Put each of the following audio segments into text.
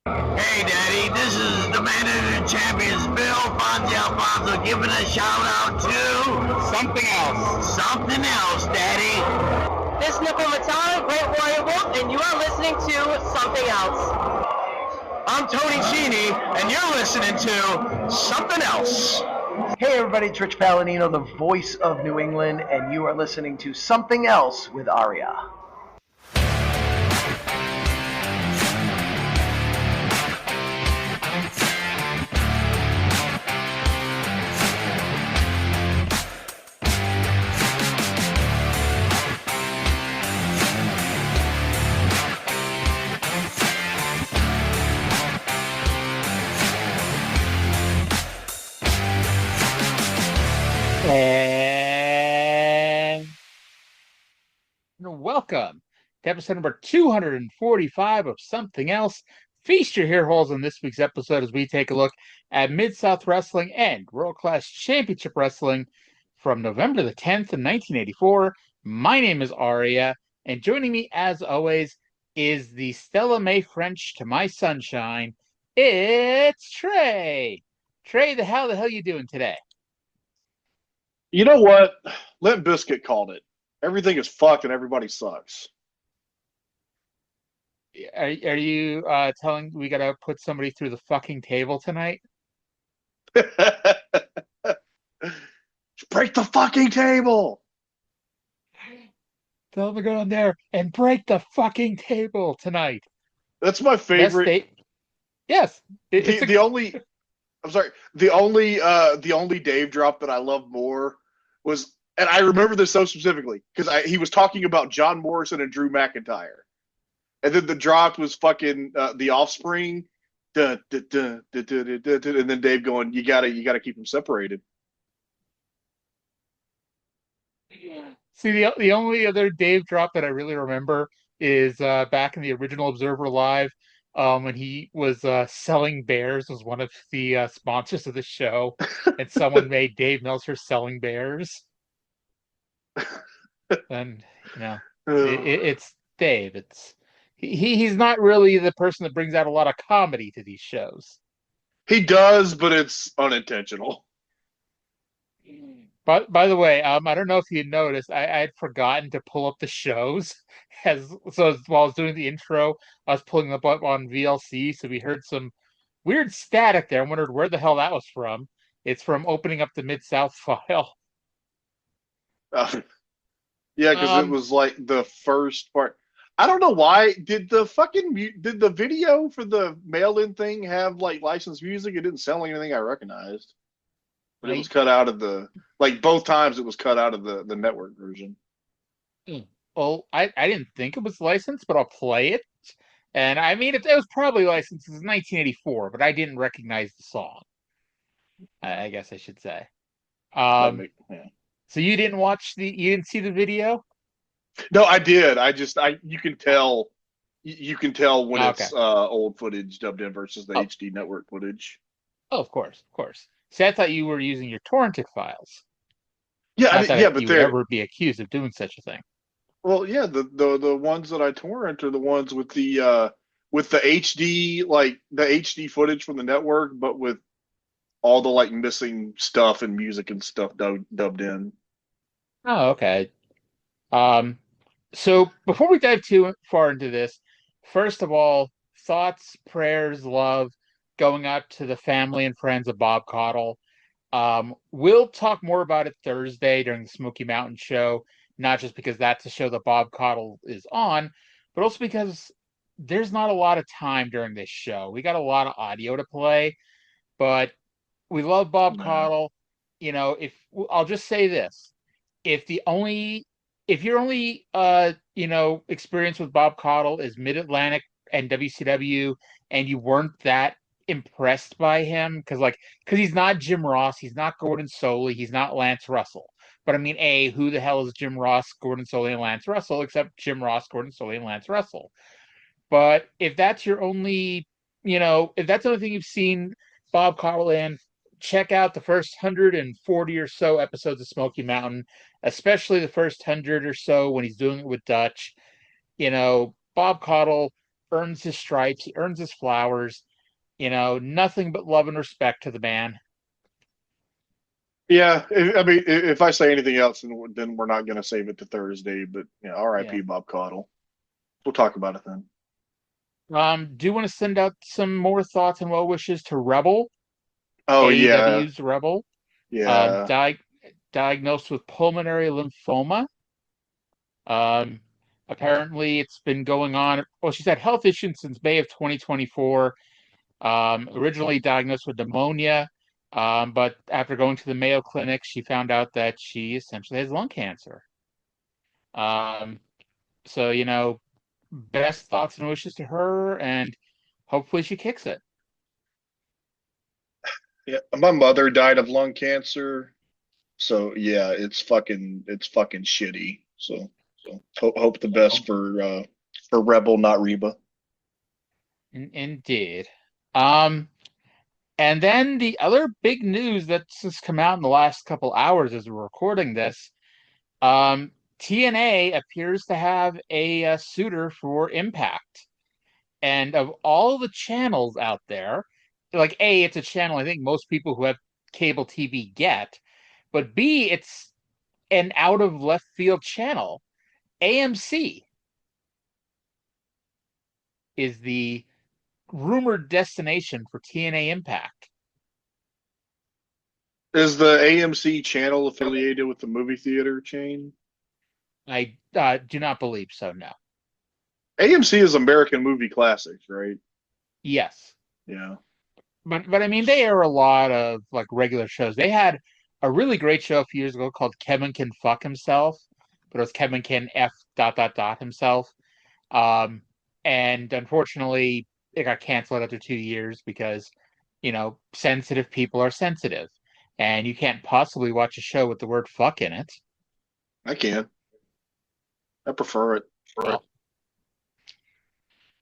Hey, Daddy, this is the man of the champions, Bill Fonzie Alfonso, giving a shout out to Something else. something else, Daddy. This is Nicola, Great Warrior Wolf, and you are listening to Something Else. I'm Tony Cini, and you're listening to Something Else. Hey everybody, it's Rich Palladino, the voice of New England, and you are listening to Something Else with Arya. And welcome to episode number 245 of Something Else. Feast your ear holes on this week's episode as we take a look at Mid-South Wrestling and World Class Championship Wrestling from November the 10th of 1984. My name is Arya, and joining me as always is the Stella Mae French to my sunshine. It's Trae. Trae, how the hell you doing today? You know what? Limp Bizkit called it. Everything is fucked and everybody sucks. Are you telling we gotta put somebody through the fucking table tonight? Break the fucking table. Tell them to go in there and break the fucking table tonight. That's my favorite. Yes. The only Dave drop that I love more was, and I remember this so specifically because he was talking about John Morrison and Drew McIntyre, and then the drop was fucking The Offspring, and then Dave going, you gotta keep them separated. See, the only other Dave drop that I really remember is back in the original Observer Live, when he was Selling Bears was one of the sponsors of the show, and someone made Dave Meltzer Selling Bears. And it's Dave. He's not really the person that brings out a lot of comedy to these shows. He does, but it's unintentional. But by the way, I don't know if you noticed, I had forgotten to pull up the shows. While I was doing the intro, I was pulling them up on VLC, so we heard some weird static there. I wondered where the hell that was from. It's from opening up the Mid-South file. Yeah, because it was like the first part. I don't know why. Did the video for the mail-in thing have like licensed music? It didn't sound like anything I recognized. But it was cut out of both times it was cut out of the network version. Well, I didn't think it was licensed, but I'll play it. And I mean, it was probably licensed. It was 1984, but I didn't recognize the song. I guess I should say. So you didn't see the video? No, I did. You can tell when it's old footage dubbed in versus the HD network footage. Oh, of course. See, I thought you were using your torrented files. Yeah, but you would ever be accused of doing such a thing. Well, yeah, the ones that I torrent are the ones with the HD, like the HD footage from the network, but with all the like missing stuff and music and stuff dubbed in. Oh, okay. So before we dive too far into this, first of all, thoughts, prayers, love going out to the family and friends of Bob Caudle. We'll talk more about it Thursday during the Smoky Mountain show, not just because that's a show that Bob Caudle is on, but also because there's not a lot of time during this show. We got a lot of audio to play, but we love Bob Caudle. You know, I'll just say this. If your only experience with Bob Caudle is Mid-Atlantic and WCW, and you weren't that impressed by him because he's not Jim Ross, he's not Gordon Soley, he's not Lance Russell. But I mean, who the hell is Jim Ross, Gordon Soley, and Lance Russell except Jim Ross, Gordon Soley, and Lance Russell? But if that's your only, if that's the only thing you've seen Bob Caudle in, check out the first 140 or so episodes of Smoky Mountain, especially the first 100 or so when he's doing it with Dutch. Bob Caudle earns his stripes, he earns his flowers. Nothing but love and respect to the man. Yeah, I mean, if I say anything else, then we're not going to save it to Thursday. But R.I.P. Yeah. Bob Caudle. We'll talk about it then. Do you want to send out some more thoughts and well wishes to Rebel? Oh AEW's Rebel. yeah. Diagnosed with pulmonary lymphoma. Apparently, it's been going on. Well, she's had health issues since May of 2024. Originally diagnosed with pneumonia, but after going to the Mayo Clinic, she found out that she essentially has lung cancer. So, best thoughts and wishes to her, and hopefully she kicks it. Yeah, my mother died of lung cancer, so yeah, it's fucking shitty. So hope the best for Rebel, not Reba. Indeed. And then the other big news that's just come out in the last couple hours as we're recording this, TNA appears to have a suitor for Impact. And of all the channels out there, like A, it's a channel I think most people who have cable TV get, but B, it's an out of left field channel. AMC is the rumored destination for TNA Impact. Is the AMC channel affiliated with the movie theater chain? I do not believe so, no. AMC is American Movie Classics, right? Yes. Yeah. But I mean, they air a lot of like regular shows. They had a really great show a few years ago called Kevin Can Fuck Himself, but it was Kevin Can F ... himself. And unfortunately, it got canceled after 2 years because, sensitive people are sensitive. And you can't possibly watch a show with the word fuck in it. I can. I prefer it.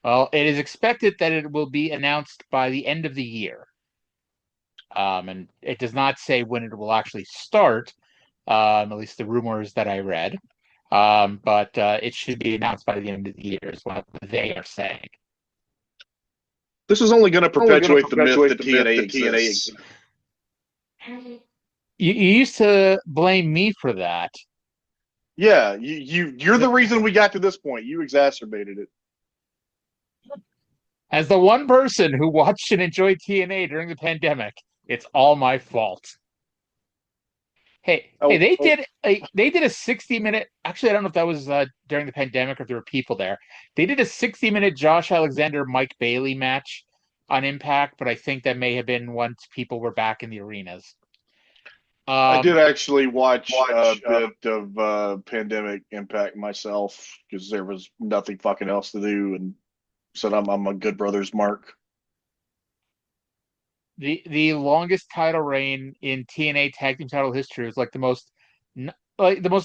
Well, it is expected that it will be announced by the end of the year. And it does not say when it will actually start, at least the rumors that I read. But it should be announced by the end of the year is what they are saying. This is only going to perpetuate the myth that TNA exists. You used to blame me for that. Yeah, you're the reason we got to this point. You exacerbated it. As the one person who watched and enjoyed TNA during the pandemic, it's all my fault. Hey, they did a 60-minute. Actually, I don't know if that was during the pandemic or if there were people there. They did a 60-minute Josh Alexander Mike Bailey match on Impact, but I think that may have been once people were back in the arenas. I did actually watch a bit of Pandemic Impact myself because there was nothing fucking else to do, and said I'm a good brother's mark. The longest title reign in TNA Tag Team title history was like the most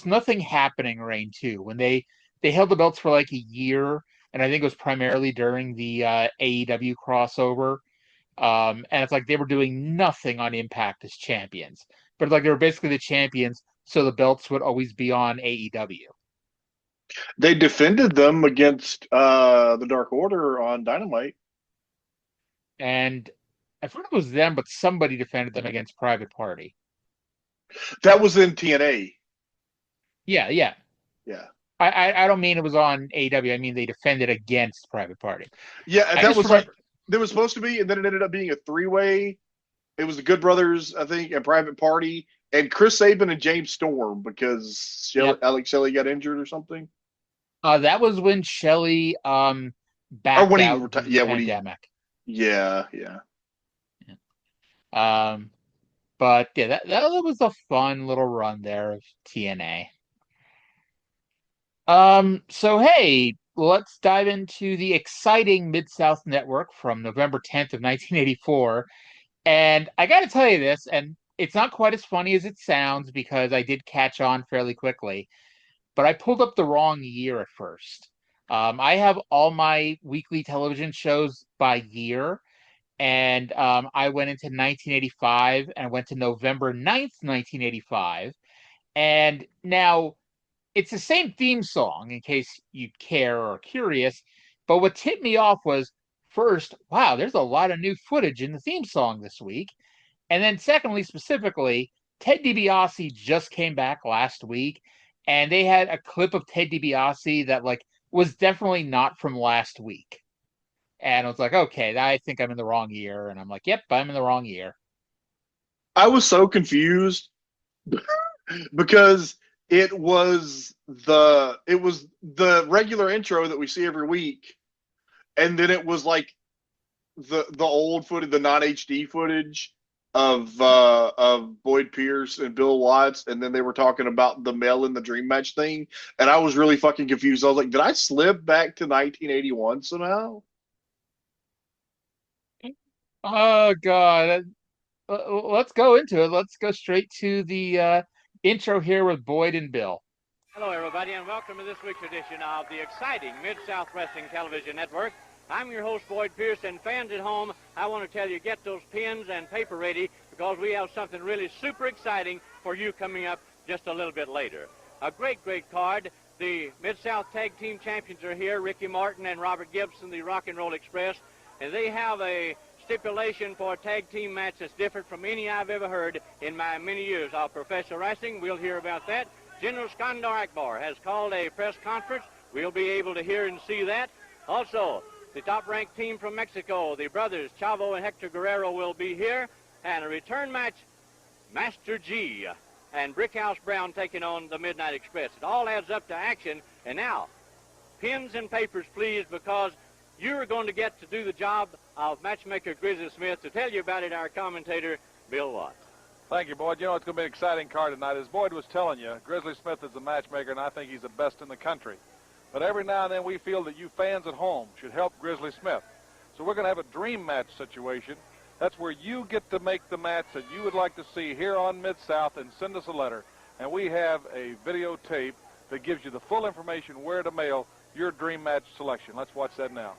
nothing happening reign too. When they held the belts for like a year, and I think it was primarily during the AEW crossover. And it's like they were doing nothing on Impact as champions, but like they were basically the champions, so the belts would always be on AEW. They defended them against the Dark Order on Dynamite. And I forgot it was them, but somebody defended them against Private Party. That was in TNA. Yeah. I don't mean it was on AEW. I mean they defended against Private Party. Yeah, that was like there was supposed to be, and then it ended up being a three-way. It was the Good Brothers, I think, and Private Party, and Chris Sabin and James Storm because Alex Shelley got injured or something. That was when Shelley backed out of the pandemic. Yeah. But yeah, that was a fun little run there of TNA. So hey, let's dive into the exciting Mid-South Network from November 10th of 1984. And I got to tell you this, and it's not quite as funny as it sounds because I did catch on fairly quickly, but I pulled up the wrong year at first. I have all my weekly television shows by year, and I went into 1985 and went to November 9th, 1985. And now it's the same theme song, in case you care or are curious. But what tipped me off was first, wow, there's a lot of new footage in the theme song this week. And then secondly, specifically, Ted DiBiase just came back last week, and they had a clip of Ted DiBiase that like was definitely not from last week. And I was like, okay, I think I'm in the wrong year. And I'm like, yep, I'm in the wrong year. I was so confused because it was the regular intro that we see every week, and then it was like the old footage, the non HD footage of Boyd Pierce and Bill Watts, and then they were talking about the Mel in the Dream Match thing, and I was really fucking confused. I was like, did I slip back to 1981 somehow? Oh God. Let's go into it. Let's go straight to the intro here with Boyd and Bill. Hello, everybody, and welcome to this week's edition of the exciting Mid-South Wrestling Television Network. I'm your host, Boyd Pierce, and fans at home, I want to tell you, get those pens and paper ready because we have something really super exciting for you coming up just a little bit later. A great, great card. The Mid-South Tag Team Champions are here, Ricky Martin and Robert Gibson, the Rock and Roll Express, and they have a stipulation for a tag team match that's different from any I've ever heard in my many years of professional wrestling. We'll hear about that. General Skandar Akbar has called a press conference. We'll be able to hear and see that. Also, the top-ranked team from Mexico, the brothers Chavo and Hector Guerrero, will be here. And a return match, Master G and Brickhouse Brown taking on the Midnight Express. It all adds up to action. And now, pens and papers, please, because you are going to get to do the job of matchmaker Grizzly Smith. To tell you about it, our commentator, Bill Watts. Thank you, Boyd. You know, it's going to be an exciting card tonight. As Boyd was telling you, Grizzly Smith is a matchmaker, and I think he's the best in the country. But every now and then we feel that you fans at home should help Grizzly Smith. So we're going to have a dream match situation. That's where you get to make the match that you would like to see here on Mid-South and send us a letter. And we have a videotape that gives you the full information where to mail your dream match selection. Let's watch that now.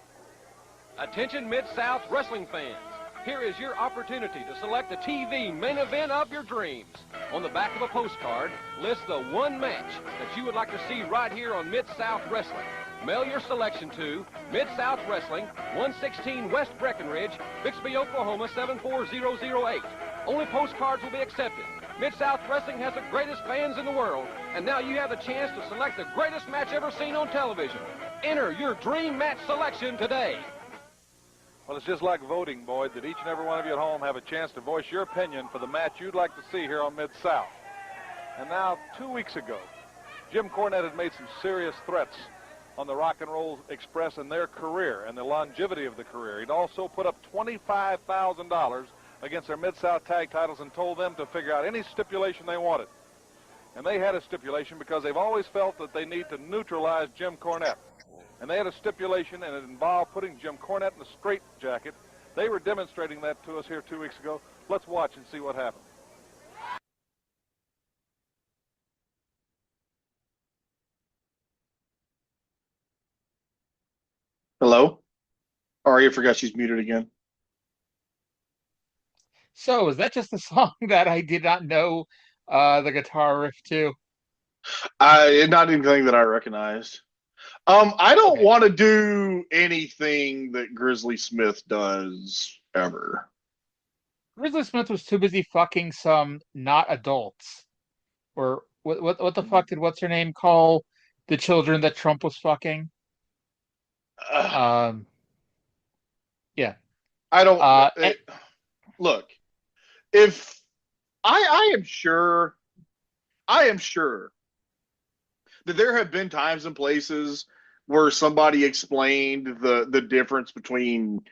Attention Mid-South wrestling fans. Here is your opportunity to select the TV main event of your dreams. On the back of a postcard, list the one match that you would like to see right here on Mid-South Wrestling. Mail your selection to Mid-South Wrestling, 116 West Breckenridge, Bixby, Oklahoma, 74008. Only postcards will be accepted. Mid-South Wrestling has the greatest fans in the world, and now you have the chance to select the greatest match ever seen on television. Enter your dream match selection today. Well, it's just like voting, Boyd, that each and every one of you at home have a chance to voice your opinion for the match you'd like to see here on Mid-South. And now, 2 weeks ago, Jim Cornette had made some serious threats on the Rock and Roll Express and their career and the longevity of the career. He'd also put up $25,000 against their Mid-South tag titles and told them to figure out any stipulation they wanted. And they had a stipulation because they've always felt that they need to neutralize Jim Cornette. And they had a stipulation, and it involved putting Jim Cornette in a straitjacket. They were demonstrating that to us here 2 weeks ago. Let's watch and see what happened. Hello? Arya forgot she's muted again. So, is that just a song that I did not know the guitar riff to? Not anything that I recognized. I don't Okay. want to do anything that Grizzly Smith does ever. Grizzly Smith was too busy fucking some not adults. Or what the fuck did what's her name call the children that Trump was fucking? Yeah. I don't and- look. If I am sure that there have been times and places where somebody explained the difference between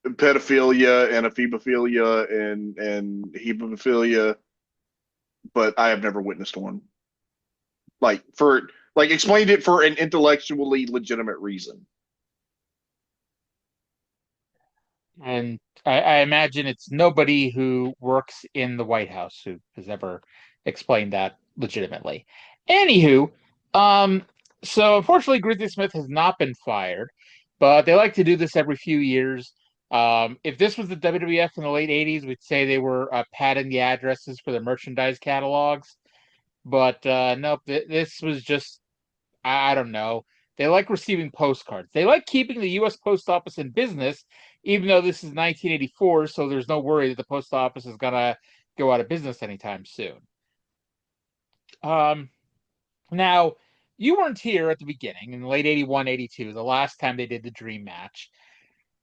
pedophilia and ephebophilia and hebophilia, but I have never witnessed one. Explained it for an intellectually legitimate reason. And I imagine it's nobody who works in the White House who has ever explained that legitimately. Anywho, so unfortunately Grizzly Smith has not been fired, but they like to do this every few years. If this was the WWF in the late 80s, we'd say they were padding the addresses for the merchandise catalogs. But nope, this was just, I don't know, They like receiving postcards. They like keeping the U.S. Post Office in business, even though this is 1984, so there's no worry that the post office is going to go out of business anytime soon. Now, you weren't here at the beginning, in late 81, 82, the last time they did the Dream Match.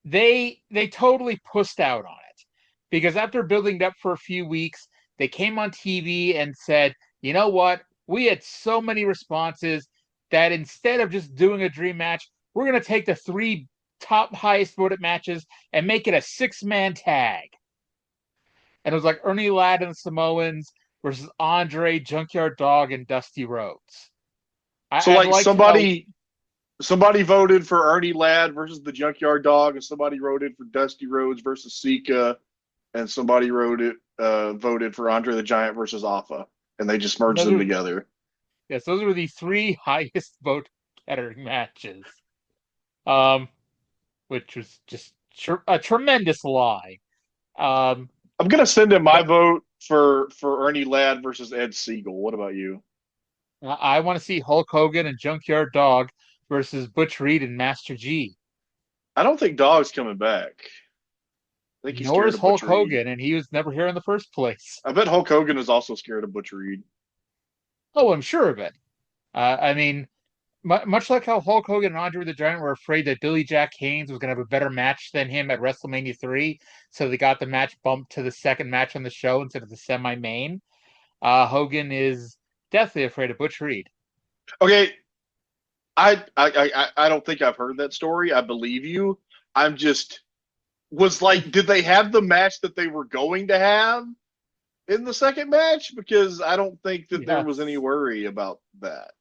They totally pussed out on it. Because after building it up for a few weeks, they came on TV and said, you know what? We had so many responses that instead of just doing a Dream Match, we're going to take the 3 top highest voted matches and make it a 6-man tag. And it was like Ernie Ladd and the Samoans versus Andre, Junkyard Dog, and Dusty Rhodes. Somebody voted for Ernie Ladd versus the Junkyard Dog, and somebody voted for Dusty Rhodes versus Sika, and somebody voted for Andre the Giant versus Alpha, and they just merged them together. Yes, those were the 3 highest vote getter matches, which was just a tremendous lie. I'm gonna send in my vote for Ernie Ladd versus Ed Siegel. What about you? I want to see Hulk Hogan and Junkyard Dog versus Butch Reed and Master G. I don't think Dog's coming back. I think he's Nor is Hulk Butch Reed. Hogan, and he was never here in the first place. I bet Hulk Hogan is also scared of Butch Reed. Oh, I'm sure of it. I mean, much like how Hulk Hogan and Andre the Giant were afraid that Billy Jack Haynes was going to have a better match than him at WrestleMania 3, so they got the match bumped to the second match on the show instead of the semi-main. Hogan is deathly afraid of Butch Reed. Okay, I don't think I've heard that story. I believe you. I'm just did they have the match that they were going to have in the second match? Because I don't think that there was any worry about that.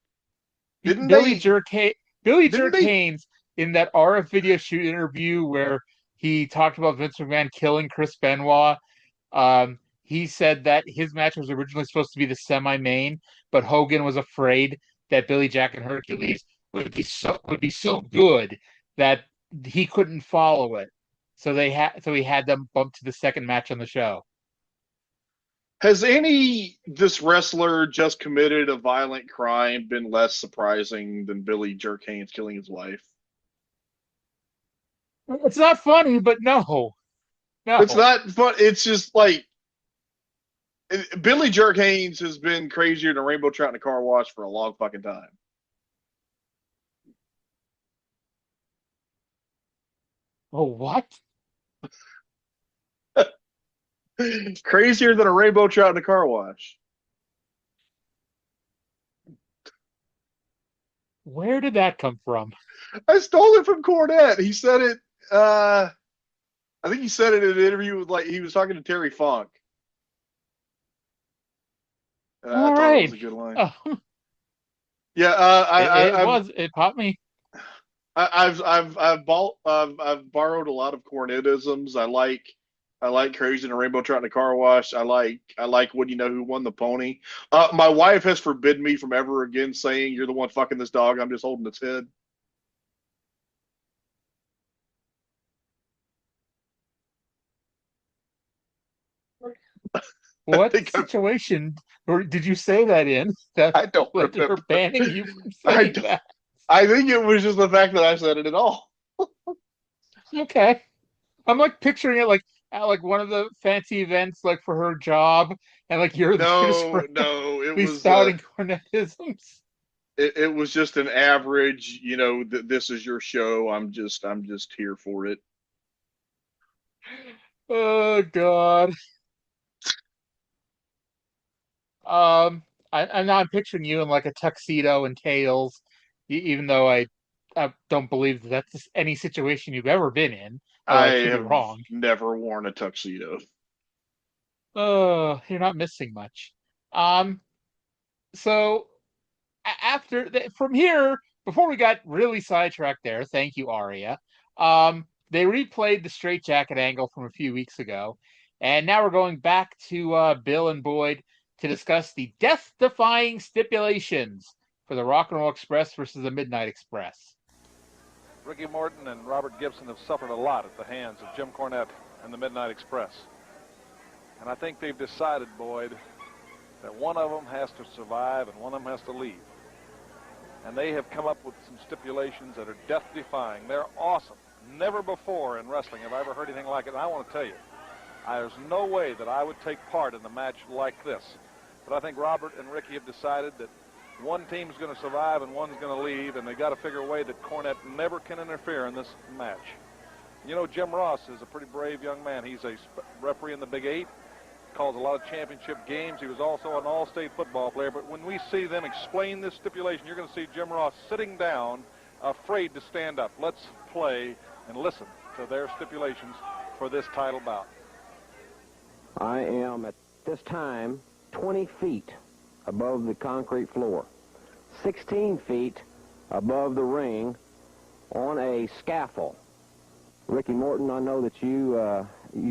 Billy Jerk Haynes in that RF video shoot interview where he talked about Vince McMahon killing Chris Benoit. He said that his match was originally supposed to be the semi-main, but Hogan was afraid that Billy Jack and Hercules would be so good that he couldn't follow it. So he had them bumped to the second match on the show. Has this wrestler just committed a violent crime been less surprising than Billy Jerk Haynes killing his wife? It's not funny, but no. It's not fun. It's just like Billy Jerk Haynes has been crazier than a rainbow trout in a car wash for a long fucking time. Oh, what? Crazier than a rainbow trout in a car wash. Where did that come from? I stole it from Cornette. He said it. I think he said it in an interview with he was talking to Terry Funk. All I thought it was a good line. Oh. Yeah, it popped me. I've borrowed a lot of Cornettisms. I like crazy in a rainbow trout in a car wash. I like when you know who won the pony. My wife has forbidden me from ever again saying you're the one fucking this dog. I'm just holding its head. What situation did you say that in? That I don't remember. Her banning you from saying that. I think it was just the fact that I said it at all. Okay. I'm like picturing it like at like one of the fancy events like for her job, and like you're it was spouting Cornettisms. It was just an average, this is your show. I'm just here for it. Oh God. I'm picturing you in like a tuxedo and tails, even though I don't believe that's any situation you've ever been in. I have never worn a tuxedo. Oh, you're not missing much. So from here, before we got really sidetracked there, thank you, Arya. They replayed the straitjacket angle from a few weeks ago, and now we're going back to Bill and Boyd to discuss the death-defying stipulations for the Rock and Roll Express versus the Midnight Express. Ricky Morton and Robert Gibson have suffered a lot at the hands of Jim Cornette and the Midnight Express. And I think they've decided, Boyd, that one of them has to survive and one of them has to leave. and they have come up with some stipulations that are death-defying. They're awesome. Never before in wrestling have I ever heard anything like it, and I want to tell you, there's no way that I would take part in a match like this. But I think Robert and Ricky have decided that one team's going to survive and one's going to leave, and they got to figure a way that Cornette never can interfere in this match. You know, Jim Ross is a pretty brave young man. He's a referee in the Big Eight, calls a lot of championship games. He was also an all-state football player. But when we see them explain this stipulation, you're going to see Jim Ross sitting down, afraid to stand up. Let's play and listen to their stipulations for this title bout. I am at this time 20 feet above the concrete floor, 16 feet above the ring on a scaffold. Ricky Morton, I know that you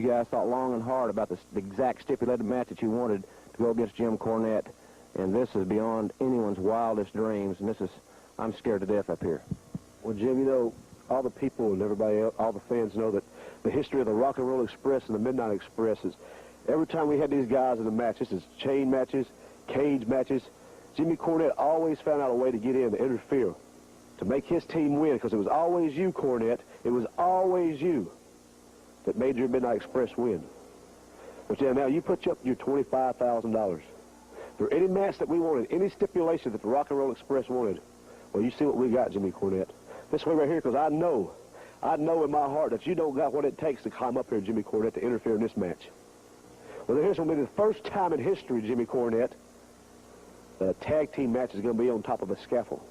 guys thought long and hard about the exact stipulated match that you wanted to go against Jim Cornette, and this is beyond anyone's wildest dreams, and I'm scared to death up here. Well, Jim, you know, all the people and everybody else, all the fans know that the history of the Rock and Roll Express and the Midnight Express is every time we had these guys in a match, this is chain matches, cage matches, Jimmy Cornette always found out a way to get in to interfere, to make his team win, because it was always you, Cornette. It was always you that made your Midnight Express win. But yeah, now you put up your $25,000. For any match that we wanted, any stipulation that the Rock and Roll Express wanted, well, you see what we got, Jimmy Cornette. This way right here, because I know in my heart that you don't got what it takes to climb up here, Jimmy Cornette, to interfere in this match. Well, here's going to be the first time in history, Jimmy Cornette, that a tag team match is going to be on top of a scaffold.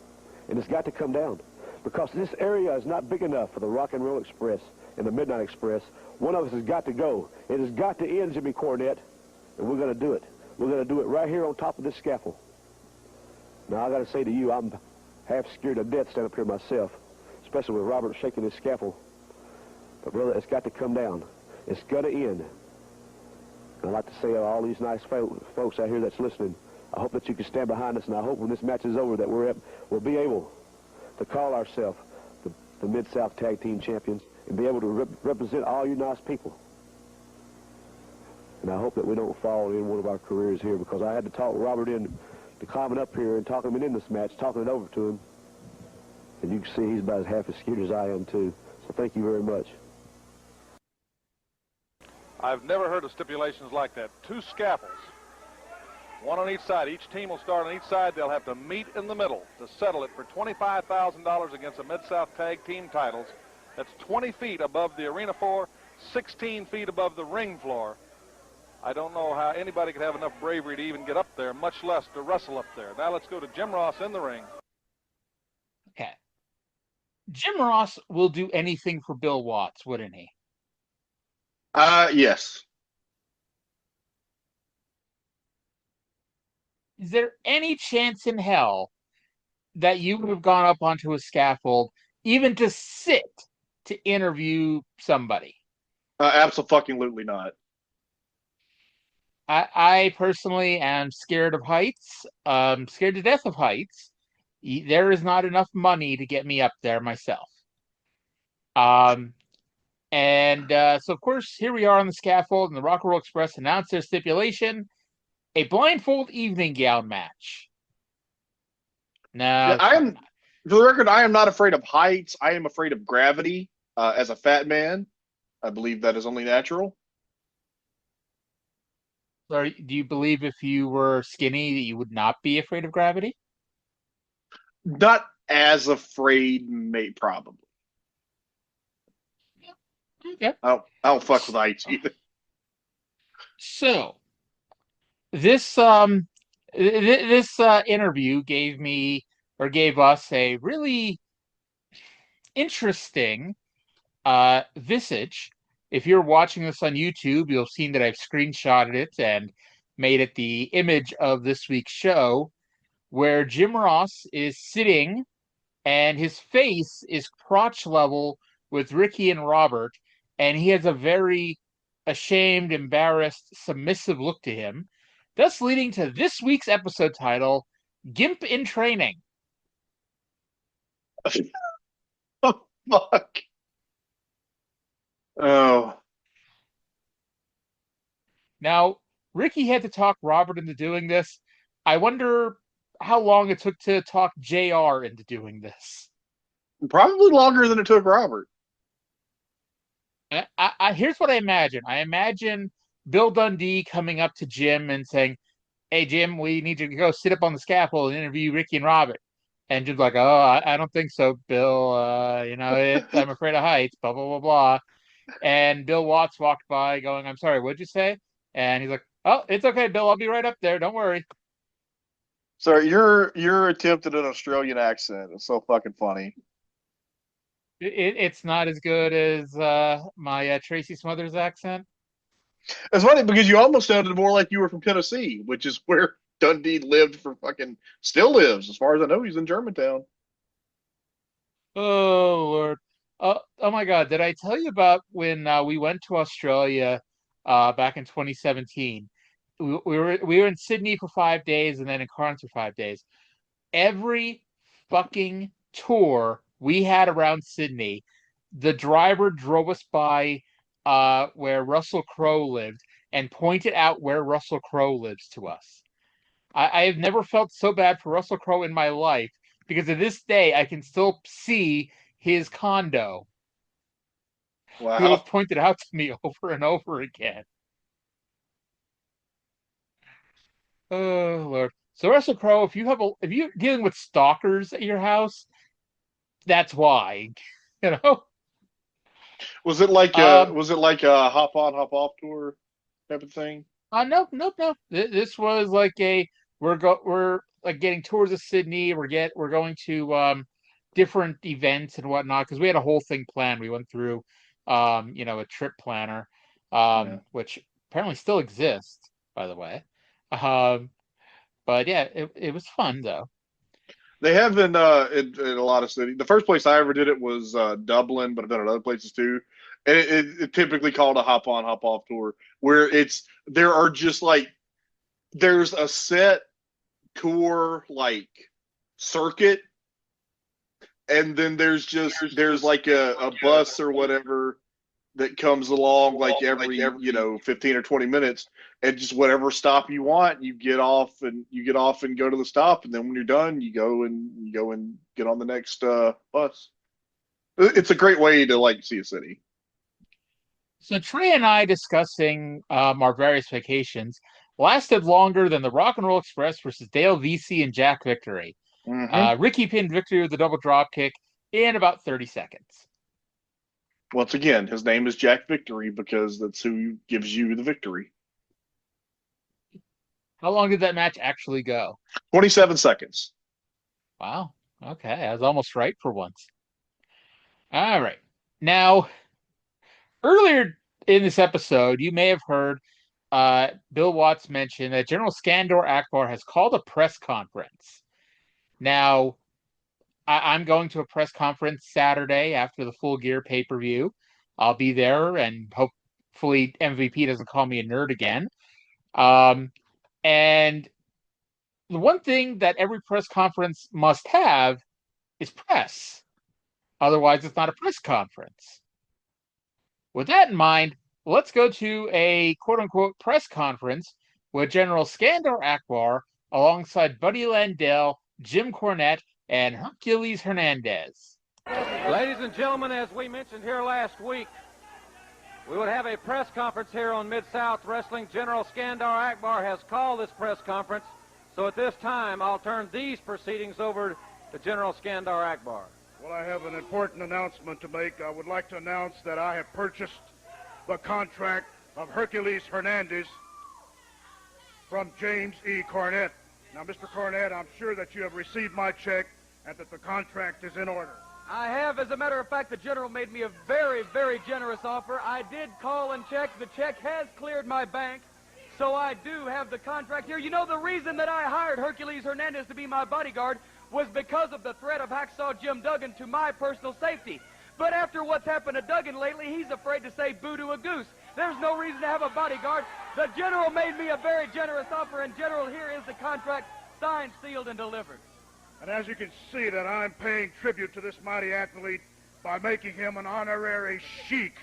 And it's got to come down, because this area is not big enough for the Rock and Roll Express and the Midnight Express. One of us has got to go. It has got to end, Jimmy Cornette, and we're going to do it. We're going to do it right here on top of this scaffold. Now, I got to say to you, I'm half scared to death standing up here myself, especially with Robert shaking this scaffold. But, brother, it's got to come down. It's got to end. And I'd like to say to all these nice folks out here that's listening, I hope that you can stand behind us, and I hope when this match is over that we'll be able to call ourselves the Mid-South Tag Team Champions and be able to represent all you nice people. And I hope that we don't fall in one of our careers here, because I had to talk Robert into climbing up here and talking him in this match, talking it over to him. And you can see he's about half as scared as I am, too. So thank you very much. I've never heard of stipulations like that. 2 scaffolds, one on each side. Each team will start on each side. They'll have to meet in the middle to settle it for $25,000 against the Mid-South Tag Team titles. That's 20 feet above the arena floor, 16 feet above the ring floor. I don't know how anybody could have enough bravery to even get up there, much less to wrestle up there. Now let's go to Jim Ross in the ring. Okay. Jim Ross will do anything for Bill Watts, wouldn't he? Yes. Is there any chance in hell that you would have gone up onto a scaffold, even to sit to interview somebody? Absolutely not. I personally am scared of heights. Scared to death of heights. There is not enough money to get me up there myself. So, of course, here we are on the scaffold, and the Rock and Roll Express announced their stipulation, a blindfold evening gown match. Now, for the record, I am not afraid of heights. I am afraid of gravity. As a fat man, I believe that is only natural. do you believe if you were skinny that you would not be afraid of gravity? Not as afraid, probably. Okay. I don't fuck with heights either. So, this interview gave us a really interesting visage. If you're watching this on YouTube, you'll have seen that I've screenshotted it and made it the image of this week's show, where Jim Ross is sitting and his face is crotch level with Ricky and Robert, and he has a very ashamed, embarrassed, submissive look to him, thus leading to this week's episode title, Gimp in Training. Oh, fuck. Oh. Now, Ricky had to talk Robert into doing this. I wonder how long it took to talk JR into doing this. Probably longer than it took Robert. Here's what I imagine. I imagine Bill Dundee coming up to Jim and saying, "Hey, Jim, we need you to go sit up on the scaffold and interview Ricky and Robert." And Jim's like, "Oh, I don't think so, Bill. I'm afraid of heights, blah, blah, blah, blah." And Bill Watts walked by going, "I'm sorry, what'd you say?" And he's like, "Oh, it's okay, Bill. I'll be right up there. Don't worry." Sorry, your attempt at an Australian accent is so fucking funny. It's not as good as my Tracy Smothers accent. It's funny because you almost sounded more like you were from Tennessee, which is where Dundee lived for still lives. As far as I know, he's in Germantown. Oh, Lord. Oh my God. Did I tell you about when we went to Australia back in 2017? We were in Sydney for 5 days and then in Cairns for 5 days. Every fucking tour we had around Sydney, the driver drove us by where Russell Crowe lived and pointed out where Russell Crowe lives to us. I have never felt so bad for Russell Crowe in my life because to this day I can still see his condo. Wow. He was pointed out to me over and over again. Oh Lord. So Russell Crowe, if you're dealing with stalkers at your house, that's why. You know? Was it like a hop on, hop off tour type of thing? Nope. This was like we're like getting tours of Sydney. We're going to different events and whatnot because we had a whole thing planned. We went through a trip planner, which apparently still exists, by the way. But yeah, it was fun though. They have in a lot of cities. The first place I ever did it was Dublin, but I've done it other places too. And it typically called a hop on, hop off tour, where there's a set tour like circuit, and then there's like a bus or whatever that comes along like every 15 or 20 minutes, and just whatever stop you want, you get off and go to the stop, and then when you're done, you go and get on the next bus. It's a great way to see a city. So Trey and I discussing our various vacations lasted longer than the Rock and Roll Express versus Dale VC and Jack Victory. Mm-hmm. Ricky pinned Victory with a double drop kick in about 30 seconds. Once again, his name is Jack Victory because that's who gives you the victory. How long did that match actually go? 27 seconds. Wow. Okay. I was almost right for once. All right. Now, earlier in this episode, you may have heard Bill Watts mention that General Skandar Akbar has called a press conference. Now, I'm going to a press conference Saturday after the Full Gear pay-per-view. I'll be there, and hopefully MVP doesn't call me a nerd again. And the one thing that every press conference must have is press. Otherwise, it's not a press conference. With that in mind, let's go to a quote-unquote press conference with General Skandar Akbar alongside Buddy Landell, Jim Cornette, and Hercules Hernandez. Ladies and gentlemen, as we mentioned here last week, we would have a press conference here on Mid-South Wrestling. General Skandar Akbar has called this press conference, so at this time I'll turn these proceedings over to General Skandar Akbar. Well, I have an important announcement to make. I would like to announce that I have purchased the contract of Hercules Hernandez from James E. Cornette. Now, Mr. Cornette, I'm sure that you have received my check and that the contract is in order. I have. As a matter of fact, the General made me a very, very generous offer. I did call and check. The check has cleared my bank, so I do have the contract here. You know, the reason that I hired Hercules Hernandez to be my bodyguard was because of the threat of Hacksaw Jim Duggan to my personal safety. But after what's happened to Duggan lately, he's afraid to say boo to a goose. There's no reason to have a bodyguard. The General made me a very generous offer, and General, here is the contract, signed, sealed, and delivered. And as you can see, that I'm paying tribute to this mighty athlete by making him an honorary Sheik.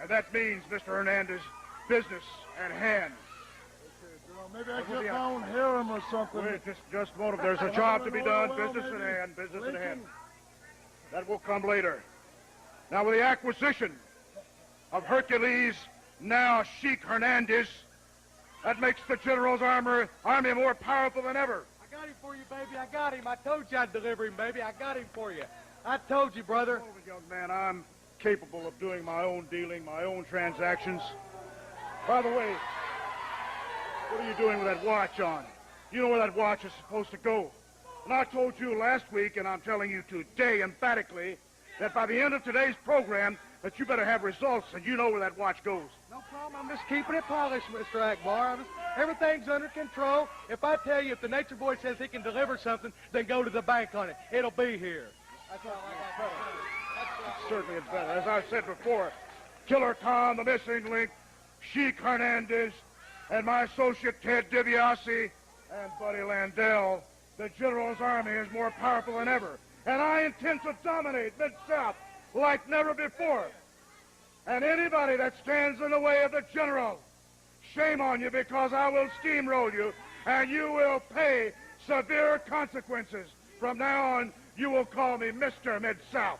And that means, Mr. Hernandez, business at hand. Maybe I don't hear him or something. Wait, just a moment. There's a job to be done. Business at hand. Business at hand. That will come later. Now, with the acquisition of Hercules, now Sheik Hernandez, that makes the General's army more powerful than ever. I got him for you, baby. I got him. I told you I'd deliver him, baby. I got him for you. I told you, brother. Hold it, young man. I'm capable of doing my own dealing, my own transactions. By the way, what are you doing with that watch on? You know where that watch is supposed to go. And I told you last week, and I'm telling you today emphatically, that by the end of today's program, that you better have results, and you know where that watch goes. No problem. I'm just keeping it polished, Mr. Akbar. Everything's under control. If I tell you, if the Nature Boy says he can deliver something, then go to the bank on it. It'll be here. That's all I got better. Certainly it's better. As I said before, Killer Tom, the missing link, Sheik Hernandez, and my associate Ted DiBiase, and Buddy Landell, the General's army is more powerful than ever. And I intend to dominate Mid-South like never before. And anybody that stands in the way of the General, shame on you, because I will steamroll you, and you will pay severe consequences. From now on, you will call me Mr. Mid-South.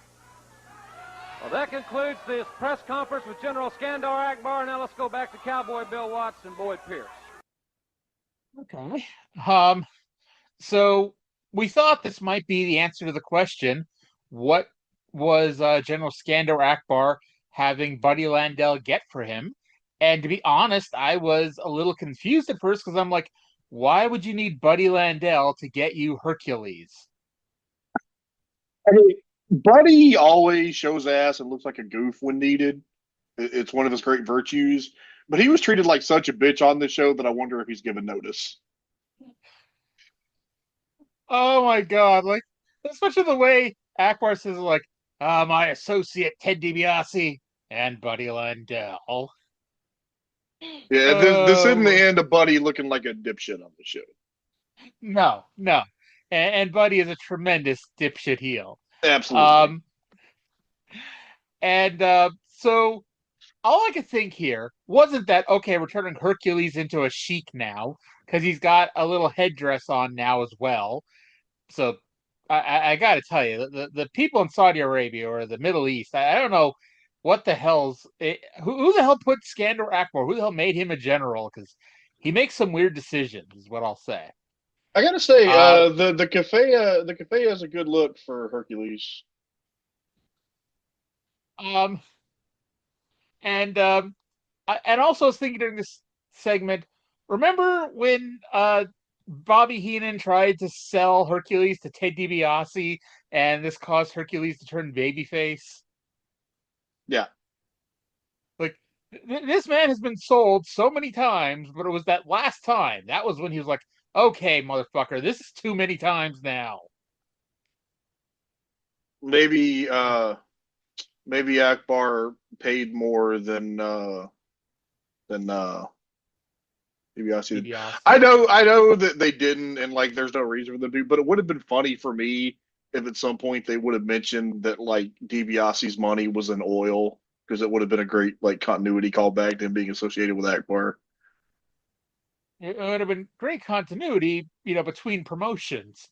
Well, that concludes this press conference with General Skandar Akbar. Now let's go back to Cowboy Bill Watts and Boyd Pierce. Okay. So we thought this might be the answer to the question: what was General Skandar Akbar having Buddy Landell get for him? And to be honest, I was a little confused at first because I'm like, why would you need Buddy Landell to get you Hercules? I mean, Buddy always shows ass and looks like a goof when needed. It's one of his great virtues. But he was treated like such a bitch on this show that I wonder if he's given notice. Oh my God. Like, especially the way Akbar says, like, my associate Ted DiBiase and Buddy Landell. Yeah, this isn't the end of Buddy looking like a dipshit on the show. No. And Buddy is a tremendous dipshit heel. Absolutely. So all I could think here wasn't that, okay, we're turning Hercules into a Sheik now, because he's got a little headdress on now as well. So I got to tell you, the people in Saudi Arabia or the Middle East, I don't know what the hell's who the hell put Skandar Akbar? Who the hell made him a general? Because he makes some weird decisions, is what I'll say. I gotta say, the cafe has a good look for Hercules. And also I was thinking during this segment, remember when Bobby Heenan tried to sell Hercules to Ted DiBiase, and this caused Hercules to turn babyface? Yeah. Like, this man has been sold so many times, but it was that last time. That was when he was like, okay, motherfucker, this is too many times now. Maybe Akbar paid more than DiBiase. I know that they didn't, and like there's no reason for them to, but it would have been funny for me if at some point they would have mentioned that like DiBiase's money was in oil, because it would have been a great like continuity callback to him being associated with Akbar. It would have been great continuity, between promotions.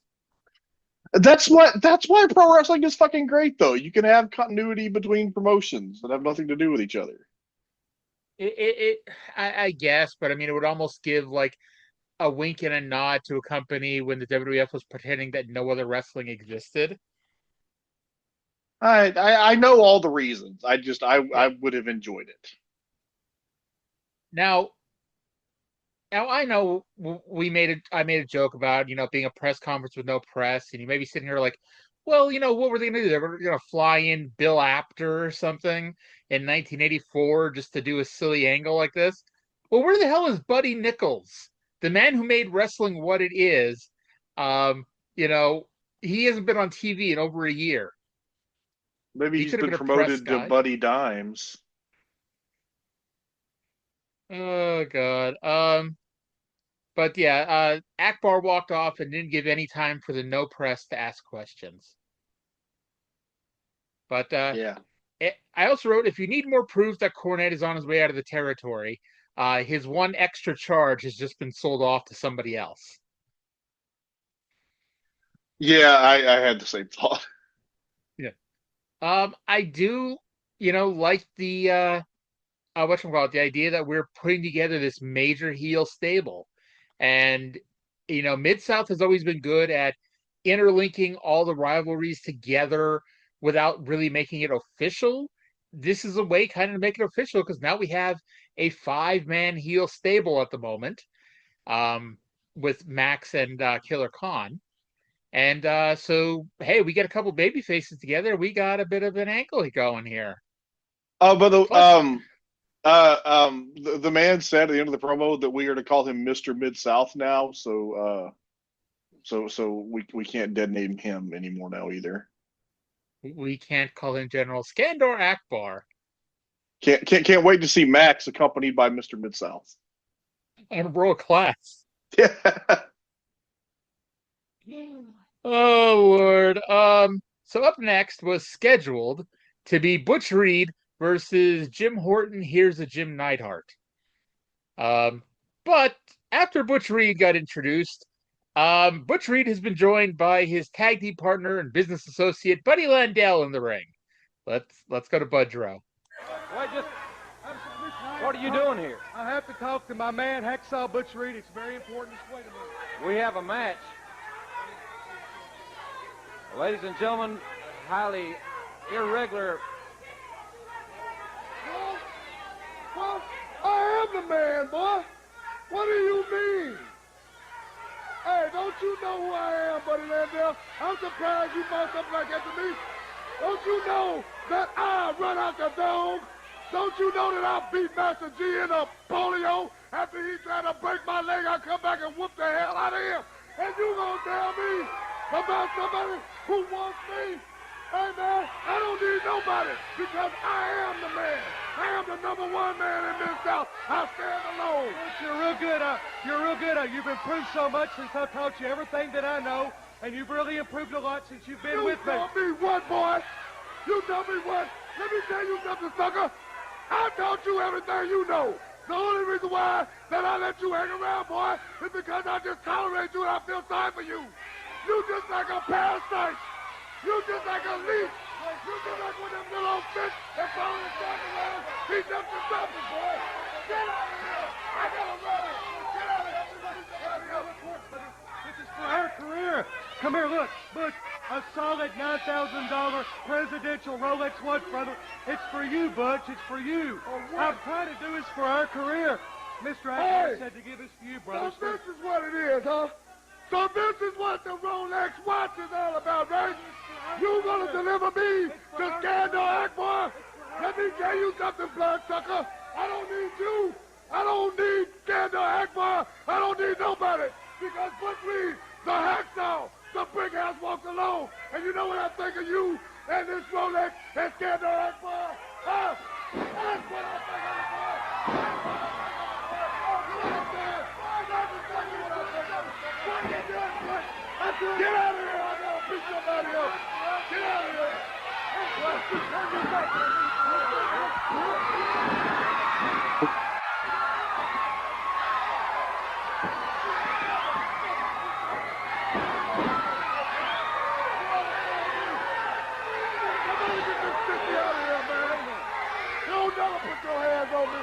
That's why pro wrestling is fucking great, though. You can have continuity between promotions that have nothing to do with each other. I guess, but I mean, it would almost give like a wink and a nod to a company when the WWF was pretending that no other wrestling existed. I know all the reasons. I would have enjoyed it. Now I know I made a joke about, being a press conference with no press, and you may be sitting here like, well, what were they going to do? They were going to fly in Bill Apter or something in 1984 just to do a silly angle like this. Well, where the hell is Buddy Nichols, the man who made wrestling what it is? He hasn't been on TV in over a year. Maybe he's been promoted to Buddy Dimes. Oh God. But yeah, Akbar walked off and didn't give any time for the no press to ask questions. But yeah. I also wrote, if you need more proof that Cornette is on his way out of the territory, His one extra charge has just been sold off to somebody else. Yeah, I had the same thought. Yeah. I do, like the whatchamacallit, the idea that we're putting together this major heel stable. And, Mid-South has always been good at interlinking all the rivalries together without really making it official. This is a way kind of to make it official because now we have a 5-man heel stable at the moment, with Max and Killer Khan. And so, hey, we get a couple baby faces together. We got a bit of an angle going here. But the man said at the end of the promo that we are to call him Mr. Mid-South now. So we can't dead name him anymore now either. We can't call him General Skandar Akbar. Can't wait to see Max accompanied by Mr. Mid-South. On World Class. Yeah. Oh Lord. So up next was scheduled to be Butch Reed versus Jim Horton. Here's a Jim Neidhart. But after Butch Reed got introduced, Butch Reed has been joined by his tag team partner and business associate Buddy Landell in the ring. Let's go to Budrow. What are you doing here? I have to talk to my man Hacksaw Butch Reed. It's very important. Just wait a minute. We have a match. Ladies and gentlemen, highly irregular. Well, I am the man, boy. What do you mean? Hey, don't you know who I am, Buddy Landell? I'm surprised you brought something like that to me. Don't you know that I run out the dome? Don't you know that I beat Master G in a polio? After he tried to break my leg, I come back and whoop the hell out of him. And you gonna tell me about somebody who wants me? Hey, man, I don't need nobody because I am the man. I am the #1 man in this South. I stand alone. You're real good. You've improved so much since I taught you everything that I know, and you've really improved a lot since you've been with me. You taught me what, boy? You taught me what? Let me tell you something, sucker. I taught you everything you know. The only reason why that I let you hang around, boy, is because I just tolerate you and I feel sorry for you. You just like a parasite. You just like a leech. You just like one of them little old fish that follow the shark around. He just the surface, boy. Get out of here. I gotta run it. Get out of here. This is for our career. Come here, look. Butch, a solid $9,000 presidential Rolex watch, brother. It's for you, Butch. It's for you. I'm trying to do this for our career. Mr. Akbar said to give this to you, brother. So this is what it is, huh? So this is what the Rolex watch is all about, right? You gonna deliver me to Skandar Akbar? Let me tell you something, bloodsucker. I don't need you. I don't need Skandar Akbar. I don't need nobody. Because Butch Reed, the hacksaw, the brick house walks alone. And you know what I think of you and this Rolex and Skandar Akbar? Huh? That's what I think of you, boy. Get out of here! I gotta beat somebody up! Get out of here! Somebody get this sissy out of here, man! Don't never put your hands on me!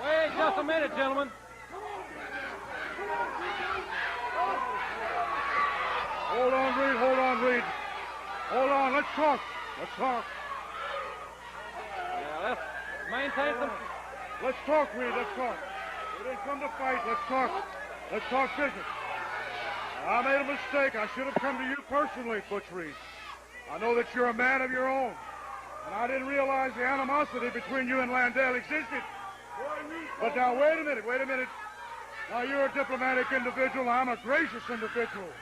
Wait just a minute, gentlemen. Hold on, Reed. Hold on, Reed. Hold on. Let's talk. Let's talk. Yeah, let's maintain some. Let's talk, Reed. Let's talk. We didn't come to fight. Let's talk. Let's talk business. I made a mistake. I should have come to you personally, Butch Reed. I know that you're a man of your own, and I didn't realize the animosity between you and Landell existed. But now, wait a minute. Wait a minute. Now, you're a diplomatic individual. I'm a gracious individual.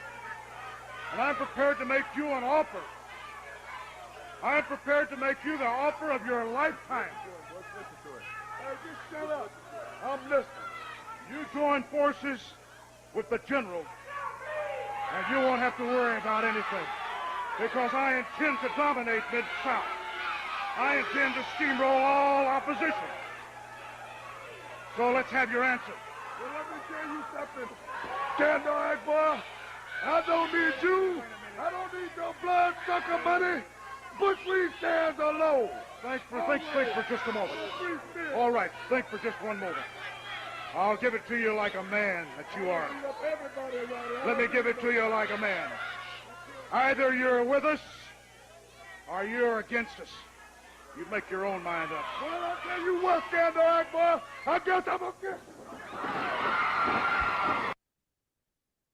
And I'm prepared to make you an offer. I'm prepared to make you the offer of your lifetime. Hey, just shut up. I'm listening. You join forces with the general, and you won't have to worry about anything. Because I intend to dominate Mid-South. I intend to steamroll all opposition. So let's have your answer. Well, let me tell you something. Skandar, Akbar, I don't need you. I don't need no blood-sucker money. Butch Reed stands alone. Think for just a moment. All right, think for just one moment. I'll give it to you like a man that you are. Let me give it to you like a man. Either you're with us or you're against us. You make your own mind up. Well, I'll tell you what, Skandar, Akbar, I guess I'm against.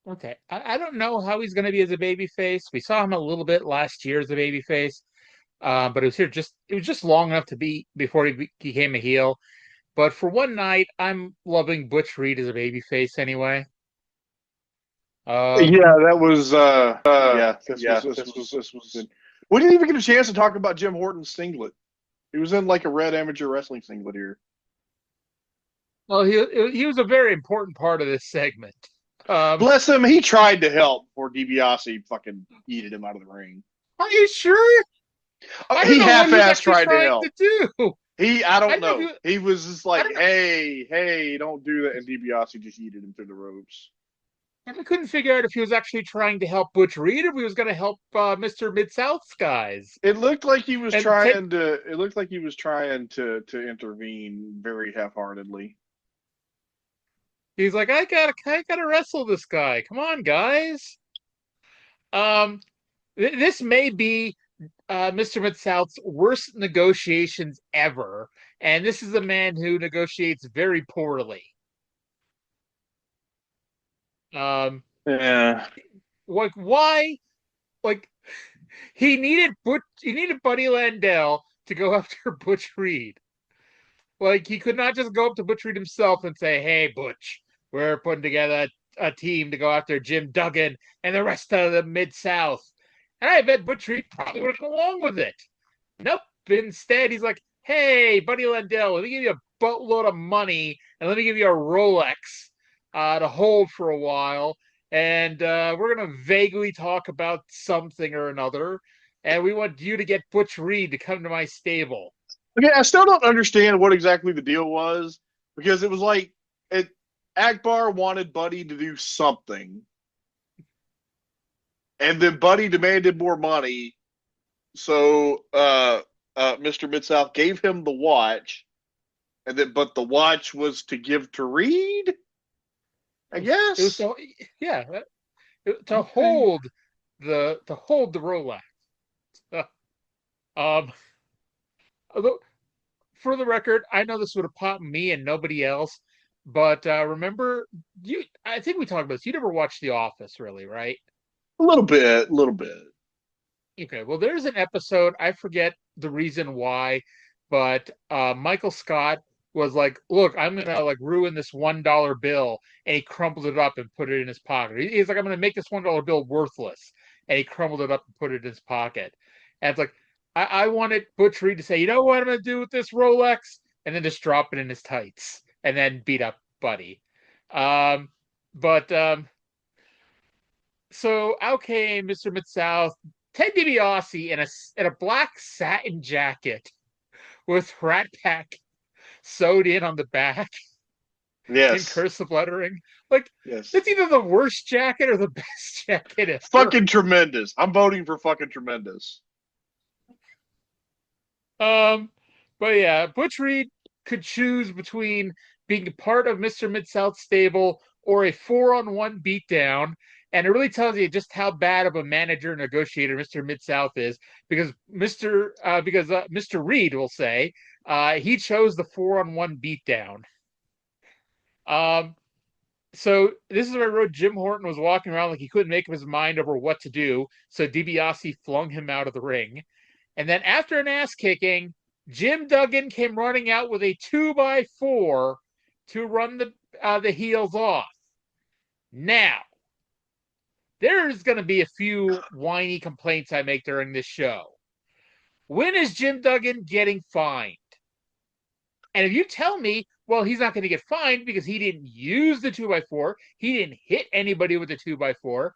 Okay, I don't know how he's going to be as a babyface. We saw him a little bit last year as a babyface, but it was just long enough to be before he became a heel. But for one night, I'm loving Butch Reed as a babyface anyway. Yeah, that was this was good. We didn't even get a chance to talk about Jim Horton's singlet. He was in like a red amateur wrestling singlet here. Well, he was a very important part of this segment. Bless him, he tried to help before DiBiase fucking yeeted him out of the ring. Are you sure? He half-assed tried to help. Do. I don't know. He was just like, hey, don't do that. And DiBiase just yeeted him through the ropes. And I couldn't figure out if he was actually trying to help Butch Reed or if he was going to help Mr. Mid-South's guys. It looked like he was trying to. It looked like he was trying to intervene very half-heartedly. He's like, I gotta wrestle this guy. Come on, guys. This may be Mr. Mid-South's worst negotiations ever, and this is a man who negotiates very poorly. Yeah. Like why? Like he needed Buddy Landell to go after Butch Reed. Like he could not just go up to Butch Reed himself and say, "Hey, Butch, we're putting together a team to go after Jim Duggan and the rest of the Mid-South." And I bet Butch Reed probably would have gone along with it. Nope. Instead, he's like, "Hey, Buddy Landell, let me give you a boatload of money and let me give you a Rolex to hold for a while. And we're going to vaguely talk about something or another. And we want you to get Butch Reed to come to my stable." Okay, I still don't understand what exactly the deal was, because it was like Akbar wanted Buddy to do something, and then Buddy demanded more money, so Mr. Mid-South gave him the watch, but the watch was to give to Reed, I guess. It was to hold the Rolex. Although, for the record, I know this would have popped me and nobody else, but remember, I think we talked about this. You never watched The Office, really, right? A little bit. Okay, well, there's an episode, I forget the reason why, but Michael Scott was like, "Look, I'm going to ruin this $1 bill," and he crumpled it up and put it in his pocket. He's like, "I'm going to make this $1 bill worthless," and he crumpled it up and put it in his pocket. And it's like, I wanted Butch Reed to say, "You know what I'm going to do with this Rolex?" And then just drop it in his tights and then beat up Buddy. So out came Mr. Mid-South, Ted DiBiase in a black satin jacket with Rat Pack sewed in on the back. Yes. In cursive lettering. Like, yes. It's either the worst jacket or the best jacket ever. Fucking tremendous. I'm voting for fucking tremendous. But yeah, Butch Reed could choose between being part of Mr. Mid-South's stable or a 4-on-1 beatdown. And it really tells you just how bad of a manager and negotiator Mr. Mid-South is, because Mr. Reed will say he chose the 4-on-1 beatdown. So this is where I wrote Jim Horton was walking around like he couldn't make up his mind over what to do. So DiBiase flung him out of the ring. And then after an ass kicking, Jim Duggan came running out with a 2x4 to run the heels off. Now, there's going to be a few whiny complaints I make during this show. When is Jim Duggan getting fined? And if you tell me, well, he's not going to get fined because he didn't use the 2x4, he didn't hit anybody with the 2x4,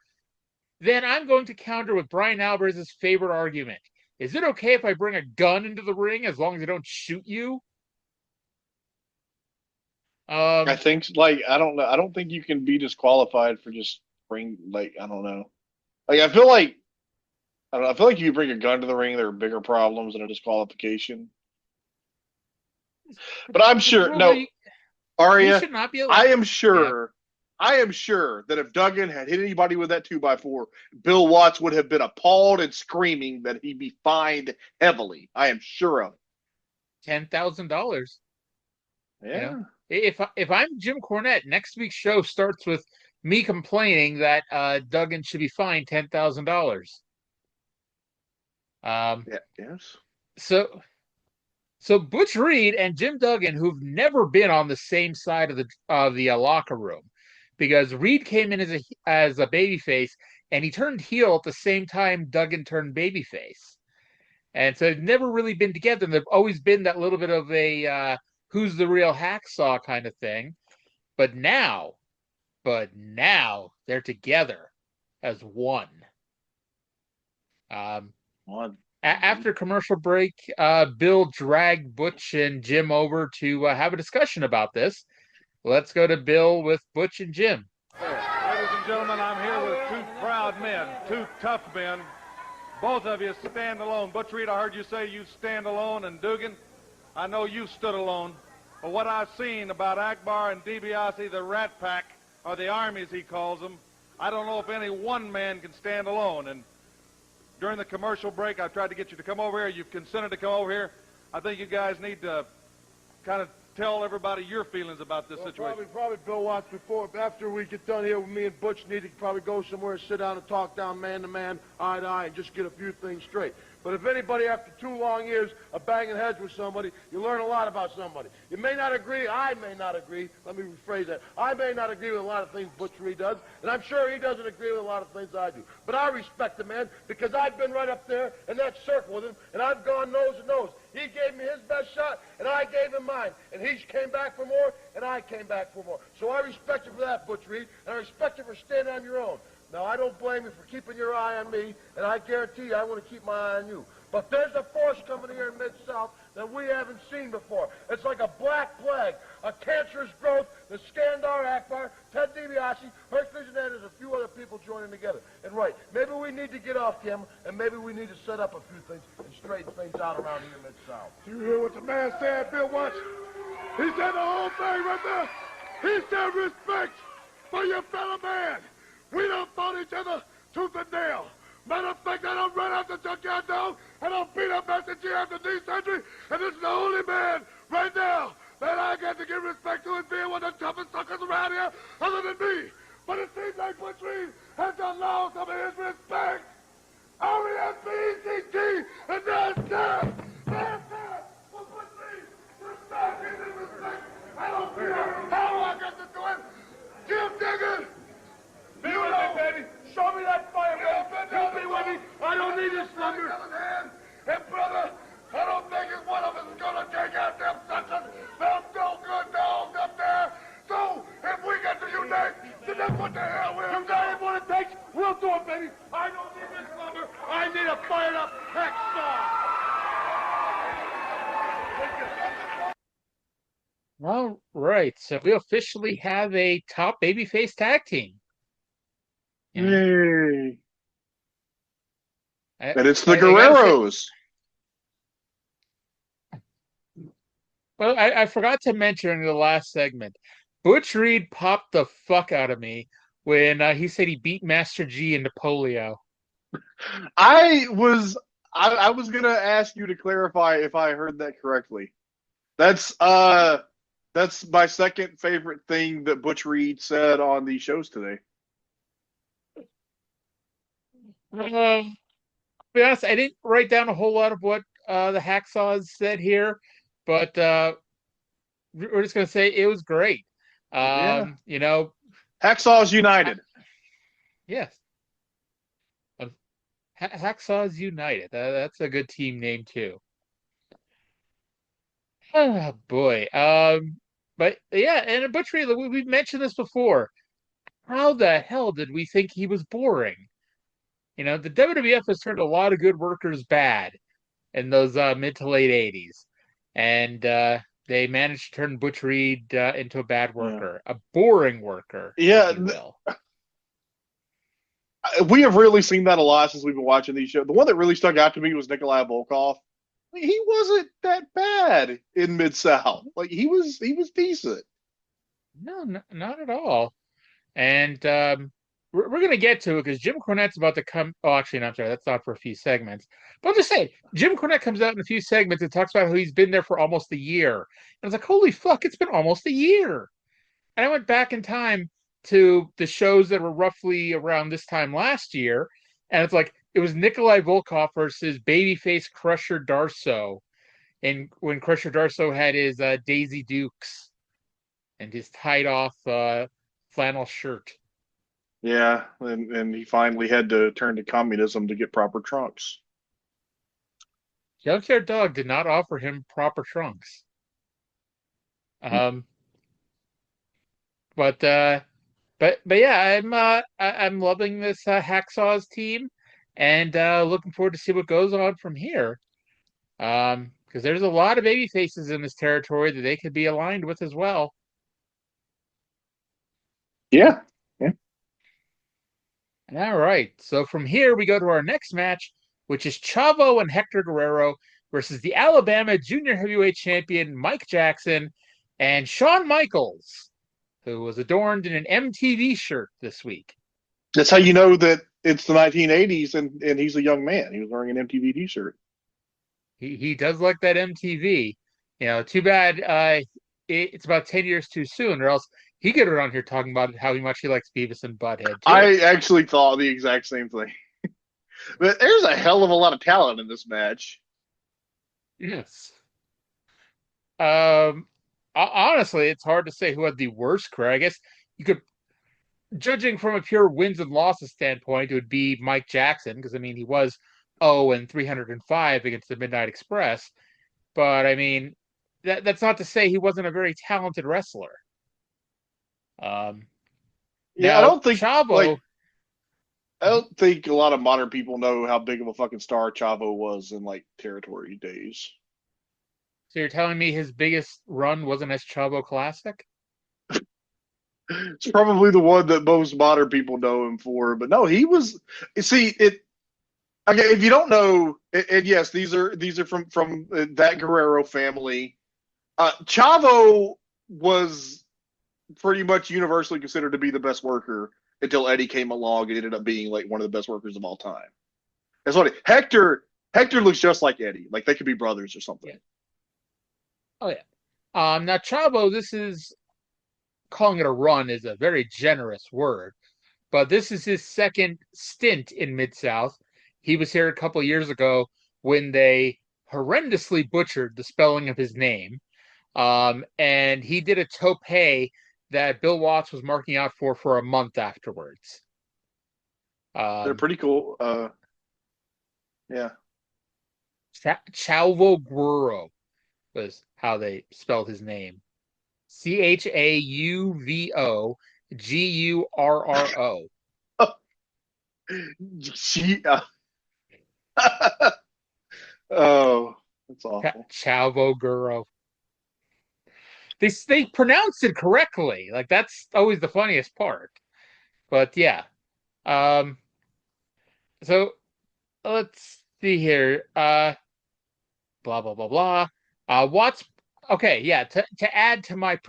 then I'm going to counter with Brian Alvarez's favorite argument. Is it okay if I bring a gun into the ring as long as I don't shoot you? I think I don't know. I don't think you can be disqualified for just bring I don't know. I feel like I don't know. I feel like if you bring a gun to the ring, there are bigger problems than a disqualification. But I'm sure Arya, should not be allowed. I am sure that if Duggan had hit anybody with that 2x4, Bill Watts would have been appalled and screaming that he'd be fined heavily. I am sure of it. $10,000. Yeah. If I'm Jim Cornette, next week's show starts with me complaining that Duggan should be fined $10,000. Yes. So Butch Reed and Jim Duggan, who've never been on the same side of the locker room, because Reed came in as a babyface and he turned heel at the same time Duggan turned babyface, and so they've never really been together. And they've always been that little bit of a who's the real hacksaw kind of thing. But now they're together as one. After commercial break, Bill dragged Butch and Jim over to have a discussion about this. Let's go to Bill with Butch and Jim. Ladies and gentlemen, I'm here with two proud men, two tough men. Both of you stand alone. Butch Reed, I heard you say you stand alone, and Duggan, I know you stood alone. But what I've seen about Akbar and DiBiase, the Rat Pack, or the Army as he calls them, I don't know if any one man can stand alone. And during the commercial break, I tried to get you to come over here. You've consented to come over here. I think you guys need to kind of tell everybody your feelings about this situation. Probably Bill Watts after we get done here with me and Butch need to probably go somewhere and sit down and talk down man to man, eye to eye, and just get a few things straight. But if anybody, after 2 long years of banging heads with somebody, you learn a lot about somebody. You may not agree, I may not agree, let me rephrase that. I may not agree with a lot of things Butch Reed does, and I'm sure he doesn't agree with a lot of things I do. But I respect the man because I've been right up there in that circle with him, and I've gone nose to nose. He gave me his best shot, and I gave him mine. And he came back for more, and I came back for more. So I respect you for that, Butch Reed, and I respect you for standing on your own. Now, I don't blame you for keeping your eye on me, and I guarantee you I want to keep my eye on you. But there's a force coming here in Mid-South that we haven't seen before. It's like a black plague, a cancerous growth. The Skandar, Akbar, Ted DiBiase, Hercules Hernandez, a few other people joining together. And maybe we need to get off camera, and maybe we need to set up a few things and straighten things out around here in Mid-South. You hear what the man said, Bill Watts? He said the whole thing right there. He said respect for your fellow man. We don't fought each other tooth and nail. Matter of fact, I don't run out the junkyard dog. I don't beat up Master G after knee surgery. And this is the only man right now that I got to give respect to as being one of the toughest suckers around here other than me. But it seems like Butch Reed has lost some of his respect. R-E-S-P-E-C-T, and that's that. That's that. For Butch Reed, respect is his respect. I don't care how I got to do it. Jim Duggan. Be with me, baby. Show me that fire, baby. You be with me. I don't need this slumber. And, brother, I don't think it's one of us is going to take out them suckers. Them no good dogs up there. So, if we get to unite, then that's what the hell we're doing. If what it takes, we'll do it, baby. I don't need this slumber. I need a fired up hacksaw. All right, so we officially have a top babyface tag team. Yay. And it's the Guerreros. Well, I forgot to mention in the last segment, Butch Reed popped the fuck out of me when he said he beat Master G into polio. I was gonna ask you to clarify if I heard that correctly. That's my second favorite thing that Butch Reed said on the shows today. To be honest, I didn't write down a whole lot of what the Hacksaws said here, but we're just gonna say it was great. You know, Hacksaws United. Yes, Hacksaws United. That's a good team name too. Oh boy. But yeah, and Butch Reed, we've mentioned this before. How the hell did we think he was boring? You know, the WWF has turned a lot of good workers bad in those mid to late 80s. And They managed to turn Butch Reed into a bad worker, a boring worker, Yeah, if you will. We have really seen that a lot since we've been watching these shows. The one that really stuck out to me was Nikolai Volkov. He wasn't that bad in Mid-South. Like he was decent. No, not at all. And we're going to get to it because Jim Cornette's about to come. Oh, actually, no, I'm sorry. That's not for a few segments. But I'll just say, Jim Cornette comes out in a few segments and talks about how he's been there for almost a year. And I was like, holy fuck, it's been almost a year. And I went back in time to the shows that were roughly around this time last year. And it's like, it was Nikolai Volkov versus babyface Crusher Darso. And when Crusher Darso had his Daisy Dukes and his tied off flannel shirt. Yeah, and he finally had to turn to communism to get proper trunks. Junkyard Dog did not offer him proper trunks. But yeah, I'm loving this Hacksaws team, and looking forward to see what goes on from here. Because there's a lot of baby faces in this territory that they could be aligned with as well. Yeah. All right. So from here we go to our next match, which is Chavo and Hector Guerrero versus the Alabama Junior Heavyweight Champion Mike Jackson and Shawn Michaels, who was adorned in an MTV shirt this week. That's how you know that it's the 1980s and he's a young man. He was wearing an MTV T-shirt. He does like that MTV. You know, too bad it's about 10 years too soon, or else he could around here talking about how much he likes Beavis and Butthead, too. I actually thought the exact same thing. But there's a hell of a lot of talent in this match. Yes. Honestly, it's hard to say who had the worst career. I guess you could, judging from a pure wins and losses standpoint, it would be Mike Jackson, because, I mean, he was 0-305 against the Midnight Express. But, I mean, that's not to say he wasn't a very talented wrestler. I don't think Chavo. I don't think a lot of modern people know how big of a fucking star Chavo was in like territory days. So you're telling me his biggest run wasn't as Chavo Classic? It's probably the one that most modern people know him for, but no, he was. See it. Okay, if you don't know, and yes, these are from that Guerrero family. Chavo was pretty much universally considered to be the best worker until Eddie came along and ended up being like one of the best workers of all time. That's what Hector looks just like Eddie. Like they could be brothers or something. Yeah. Oh yeah. Now Chavo, this is calling it a run is a very generous word, but this is his second stint in Mid-South. He was here a couple of years ago when they horrendously butchered the spelling of his name. And he did a tope that Bill Watts was marking out for a month afterwards. They're pretty cool. Yeah. Chavo Guerrero was how they spelled his name. CHAUVO GURRO. Oh, that's awful. Chavo Guerrero. They pronounced it correctly. Like that's always the funniest part. But yeah. So let's see here. Blah blah blah blah. Watts. Okay, yeah. To add to my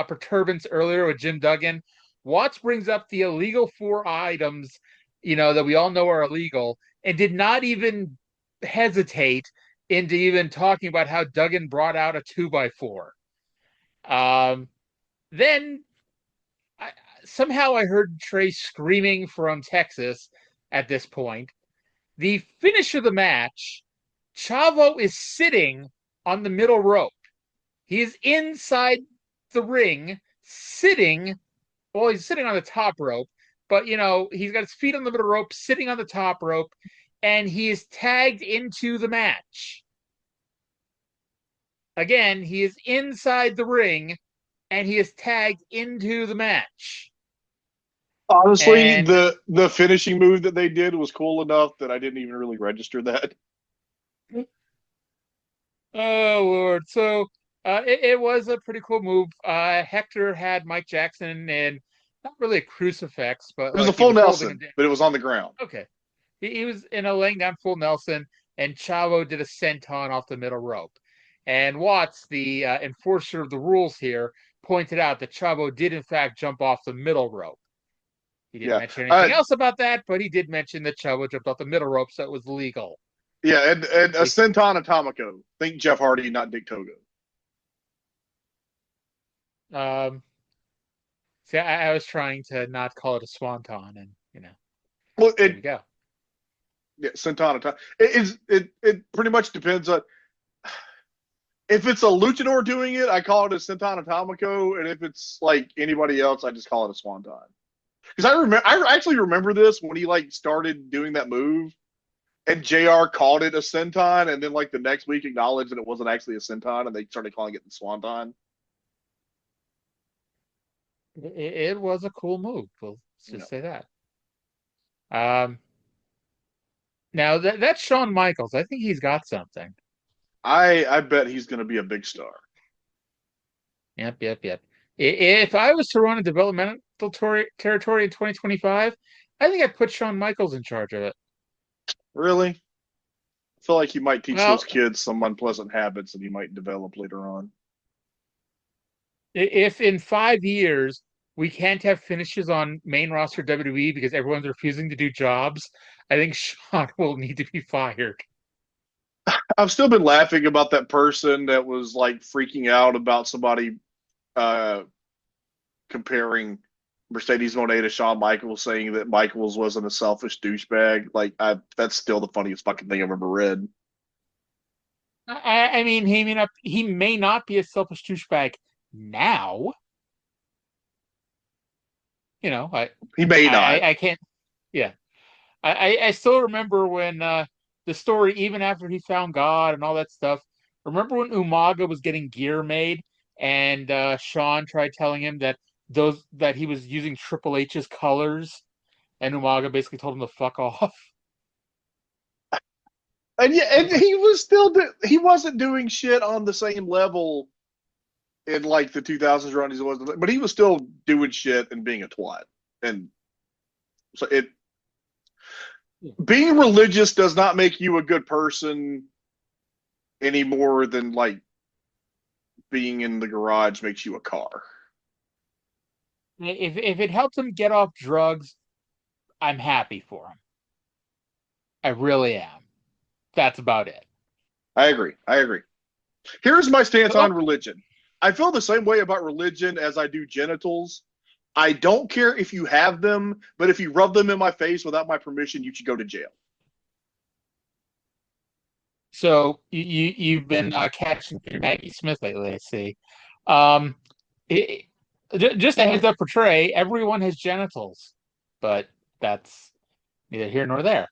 perturbance earlier with Jim Duggan, Watts brings up the illegal 4 items, that we all know are illegal, and did not even hesitate into even talking about how Duggan brought out a 2x4. Then somehow I heard Trae screaming from Texas at this point. The finish of the match, Chavo is sitting on the middle rope. He is inside the ring, sitting. Well, he's sitting on the top rope, but he's got his feet on the middle rope, sitting on the top rope, and he is tagged into the match. Again, he is inside the ring, and he is tagged into the match. Honestly, the finishing move that they did was cool enough that I didn't even really register that. Oh, Lord. So It was a pretty cool move. Hector had Mike Jackson in not really a crucifix, but It was like a he full was holding him Nelson, down. but it was on the ground. Okay. He was in a laying down full Nelson, and Chavo did a senton off the middle rope. And Watts, the enforcer of the rules here, pointed out that Chavo did in fact jump off the middle rope. He didn't mention anything else about that, but he did mention that Chavo jumped off the middle rope, so it was legal. Yeah, and a senton atomico. Think Jeff Hardy, not Dick Togo. See, I was trying to not call it a swanton, and well, there you go. Yeah, senton atomico. It pretty much depends on if it's a luchador doing it. I call it a senton atomico, and if it's like anybody else, I just call it a swanton. Because I actually remember this when he like started doing that move, and JR called it a senton, and then like the next week acknowledged that it wasn't actually a senton, and they started calling it the swanton. It was a cool move. Let's just say that. Now that's Shawn Michaels. I think he's got something. I bet he's going to be a big star. Yep. If I was to run a developmental territory in 2025, I think I'd put Shawn Michaels in charge of it. Really? I feel like he might teach those kids some unpleasant habits that he might develop later on. If in 5 years we can't have finishes on main roster WWE because everyone's refusing to do jobs, I think Shawn will need to be fired. I've still been laughing about that person that was like freaking out about somebody comparing Mercedes Moné to Shawn Michaels, saying that Michaels wasn't a selfish douchebag. Like, that's still the funniest fucking thing I've ever read. I mean, he may not be a selfish douchebag now. He may not. I can't. Yeah, I still remember when the story, even after he found God and all that stuff. Remember when Umaga was getting gear made, and Shawn tried telling him that he was using Triple H's colors, and Umaga basically told him to fuck off. And he wasn't doing shit on the same level in like the 2000s run as he was, but he was still doing shit and being a twat. And so being religious does not make you a good person any more than like being in the garage makes you a car. If it helps him get off drugs, I'm happy for him. I really am. That's about it. I agree. Here's my stance on religion. I feel the same way about religion as I do genitals. I don't care if you have them, but if you rub them in my face without my permission, you should go to jail. So you've been catching Maggie Smith lately, I see. Just a heads up for Trae, everyone has genitals, but that's neither here nor there.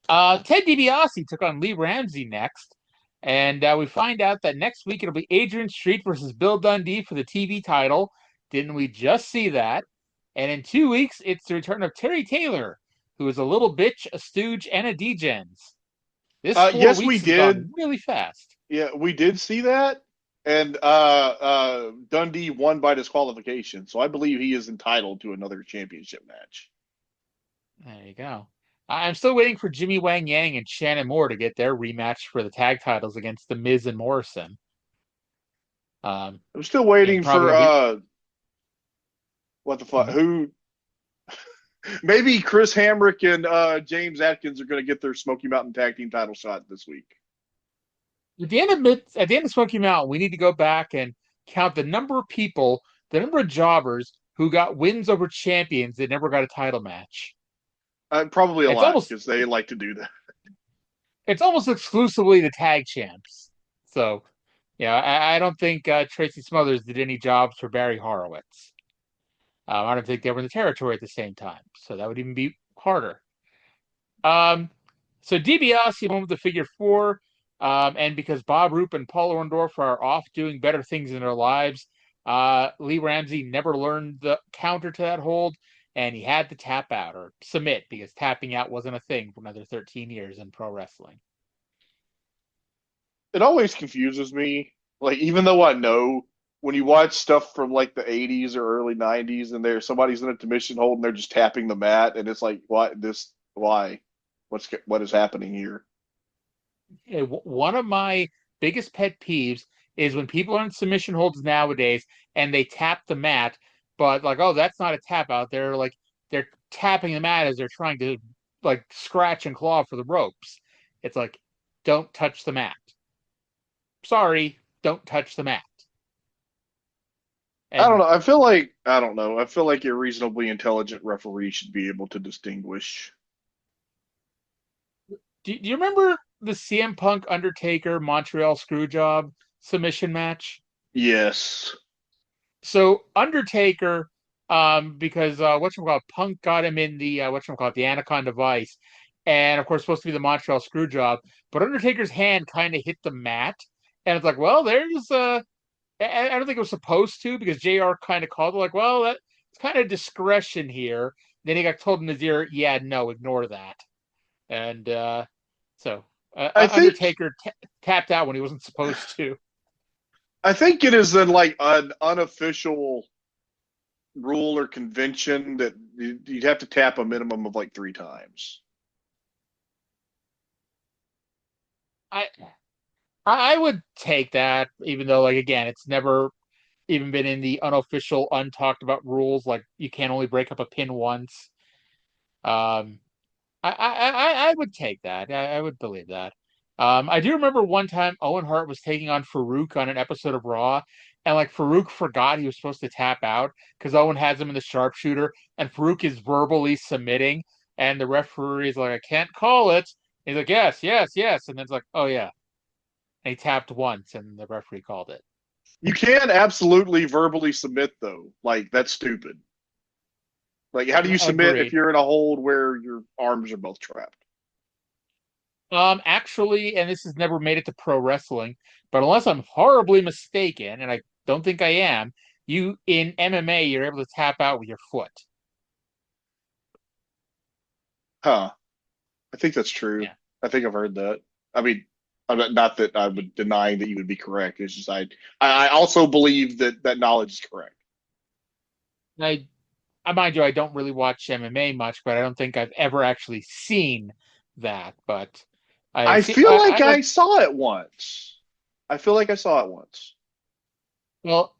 Ted DiBiase took on Lee Ramsey next, and we find out that next week it'll be Adrian Street versus Bill Dundee for the TV title. Didn't we just see that? And in 2 weeks, it's the return of Terry Taylor, who is a little bitch, a stooge, and a D-Gens. This 4 yes, weeks we has did. gone really fast. Yeah, we did see that. And Dundee won by disqualification, so I believe he is entitled to another championship match. There you go. I'm still waiting for Jimmy Wang Yang and Shannon Moore to get their rematch for the tag titles against The Miz and Morrison. I'm still waiting for what the fuck? Who? Maybe Chris Hamrick and James Atkins are going to get their Smoky Mountain Tag Team title shot this week. At the end of Smoky Mountain, we need to go back and count the number of people, the number of jobbers who got wins over champions that never got a title match. Probably a lot, because they like to do that. It's almost exclusively the tag champs. So, I don't think Tracy Smothers did any jobs for Barry Horowitz. I don't think they were in the territory at the same time, so that would even be harder. So DiBiase won with the figure 4, and because Bob Roop and Paul Orndorff are off doing better things in their lives, Lee Ramsey never learned the counter to that hold, and he had to tap out or submit because tapping out wasn't a thing for another 13 years in pro wrestling. It always confuses me Like, even though I know when you watch stuff from like the 80s or early 90s and somebody's in a intermission hold and they're just tapping the mat and it's like, why? What is happening here? One of my biggest pet peeves is when people are in submission holds nowadays and they tap the mat, but like, oh, that's not a tap out. They're tapping the mat as they're trying to like scratch and claw for the ropes. It's like, don't touch the mat. Sorry, don't touch the mat. I don't know. I don't know. I feel like a reasonably intelligent referee should be able to distinguish. Do you remember the CM Punk Undertaker Montreal Screwjob submission match? Yes. So Undertaker, because Punk got him in the the Anaconda Vice, and of course supposed to be the Montreal Screwjob, but Undertaker's hand kind of hit the mat, and it's like, well, there's I don't think it was supposed to because JR kind of called it like, well, that's kind of discretion here. Then he got told in his ear, yeah, no, ignore that, and Undertaker tapped out when he wasn't supposed to. I think it is like an unofficial rule or convention that you'd have to tap a minimum of like 3 times. I would take that, even though, like, again, it's never even been in the unofficial, untalked about rules. Like, you can only break up a pin once. I would take that. I would believe that. I do remember one time Owen Hart was taking on Farouk on an episode of Raw, and like Farouk forgot he was supposed to tap out because Owen has him in the sharpshooter, and Farouk is verbally submitting, and the referee is like, I can't call it. He's like, yes, yes, yes, and then it's like, oh yeah, and he tapped once, and the referee called it. You can absolutely verbally submit though. Like, that's stupid. Like, how do you submit if you're in a hold where your arms are both trapped? Actually, and this has never made it to pro wrestling, but unless I'm horribly mistaken, and I don't think I am, in MMA you're able to tap out with your foot. Huh. I think that's true. Yeah. I think I've heard that. I mean, not that I would deny that you would be correct. It's just I also believe that knowledge is correct. I mind you, I don't really watch MMA much, but I don't think I've ever actually seen that. But I feel like I saw it once. I feel like I saw it once. Well,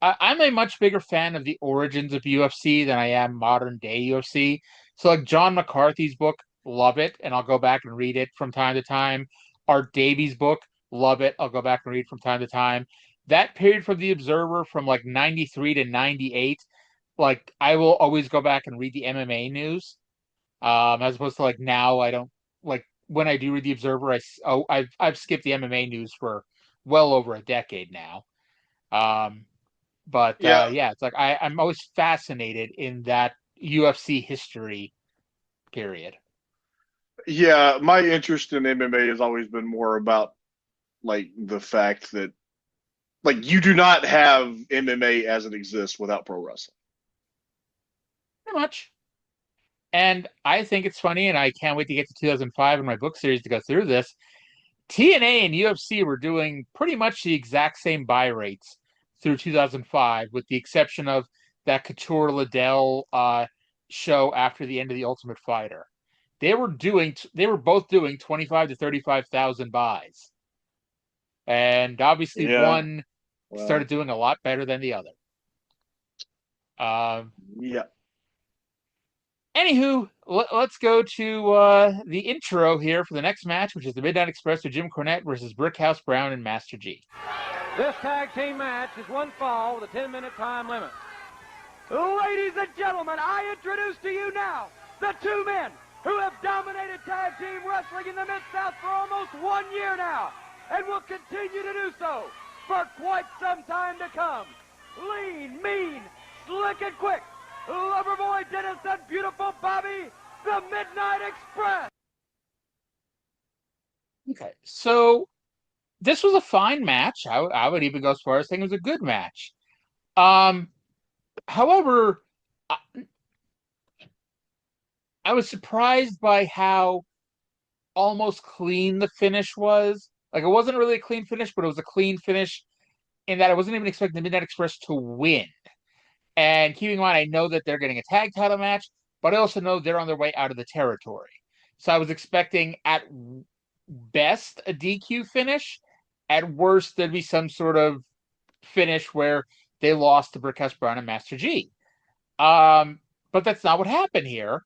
I'm a much bigger fan of the origins of UFC than I am modern day UFC. So, like John McCarthy's book, love it, and I'll go back and read it from time to time. Art Davies' book, love it, I'll go back and read from time to time. That period from the Observer from like 93 to 98, like I will always go back and read the MMA news, as opposed to like now I don't like when I do read the Observer. I've skipped the MMA news for well over a decade now. It's like I'm always fascinated in that UFC history period. Yeah, my interest in MMA has always been more about like the fact that like you do not have MMA as it exists without pro wrestling. Pretty much. And I think it's funny, and I can't wait to get to 2005 in my book series to go through this. TNA and UFC were doing pretty much the exact same buy rates through 2005, with the exception of that Couture Liddell show after the end of the Ultimate Fighter. They were both doing 25 to 35,000 buys, and obviously one started doing a lot better than the other. Anywho, let's go to the intro here for the next match, which is the Midnight Express with Jim Cornette versus Brickhouse Brown and Master G. This tag team match is one fall with a 10-minute time limit. Ladies and gentlemen, I introduce to you now the 2 men who have dominated tag team wrestling in the Mid-South for almost 1 year now, and will continue to do so for quite some time to come. Lean, mean, slick and quick, Loverboy Dennis and beautiful Bobby, the Midnight Express. Okay, so this was a fine match. I would even go as far as saying it was a good match. However, I was surprised by how almost clean the finish was. Like, it wasn't really a clean finish, but it was a clean finish in that I wasn't even expecting the Midnight Express to win. And keeping in mind, I know that they're getting a tag title match, but I also know they're on their way out of the territory. So I was expecting at best a DQ finish. At worst, there'd be some sort of finish where they lost to Brickhouse Brown and Master G. But that's not what happened here.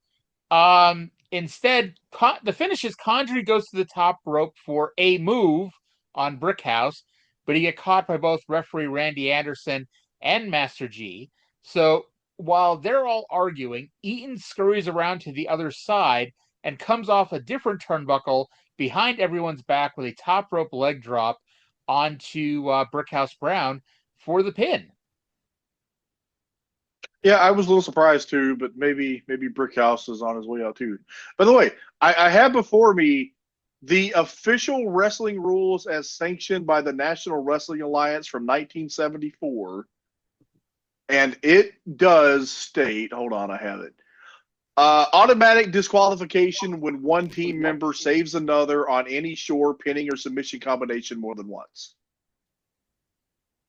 Instead, the finish is Condrey goes to the top rope for a move on Brickhouse, but he gets caught by both referee Randy Anderson and Master G. So while they're all arguing, Eaton scurries around to the other side and comes off a different turnbuckle behind everyone's back with a top rope leg drop onto Brickhouse Brown for the pin. Yeah, I was a little surprised too, but maybe Brickhouse is on his way out too. By the way, I have before me the official wrestling rules as sanctioned by the National Wrestling Alliance from 1974. And it does state, hold on, I have it. Automatic disqualification when one team member saves another on any shore, pinning, or submission combination more than once.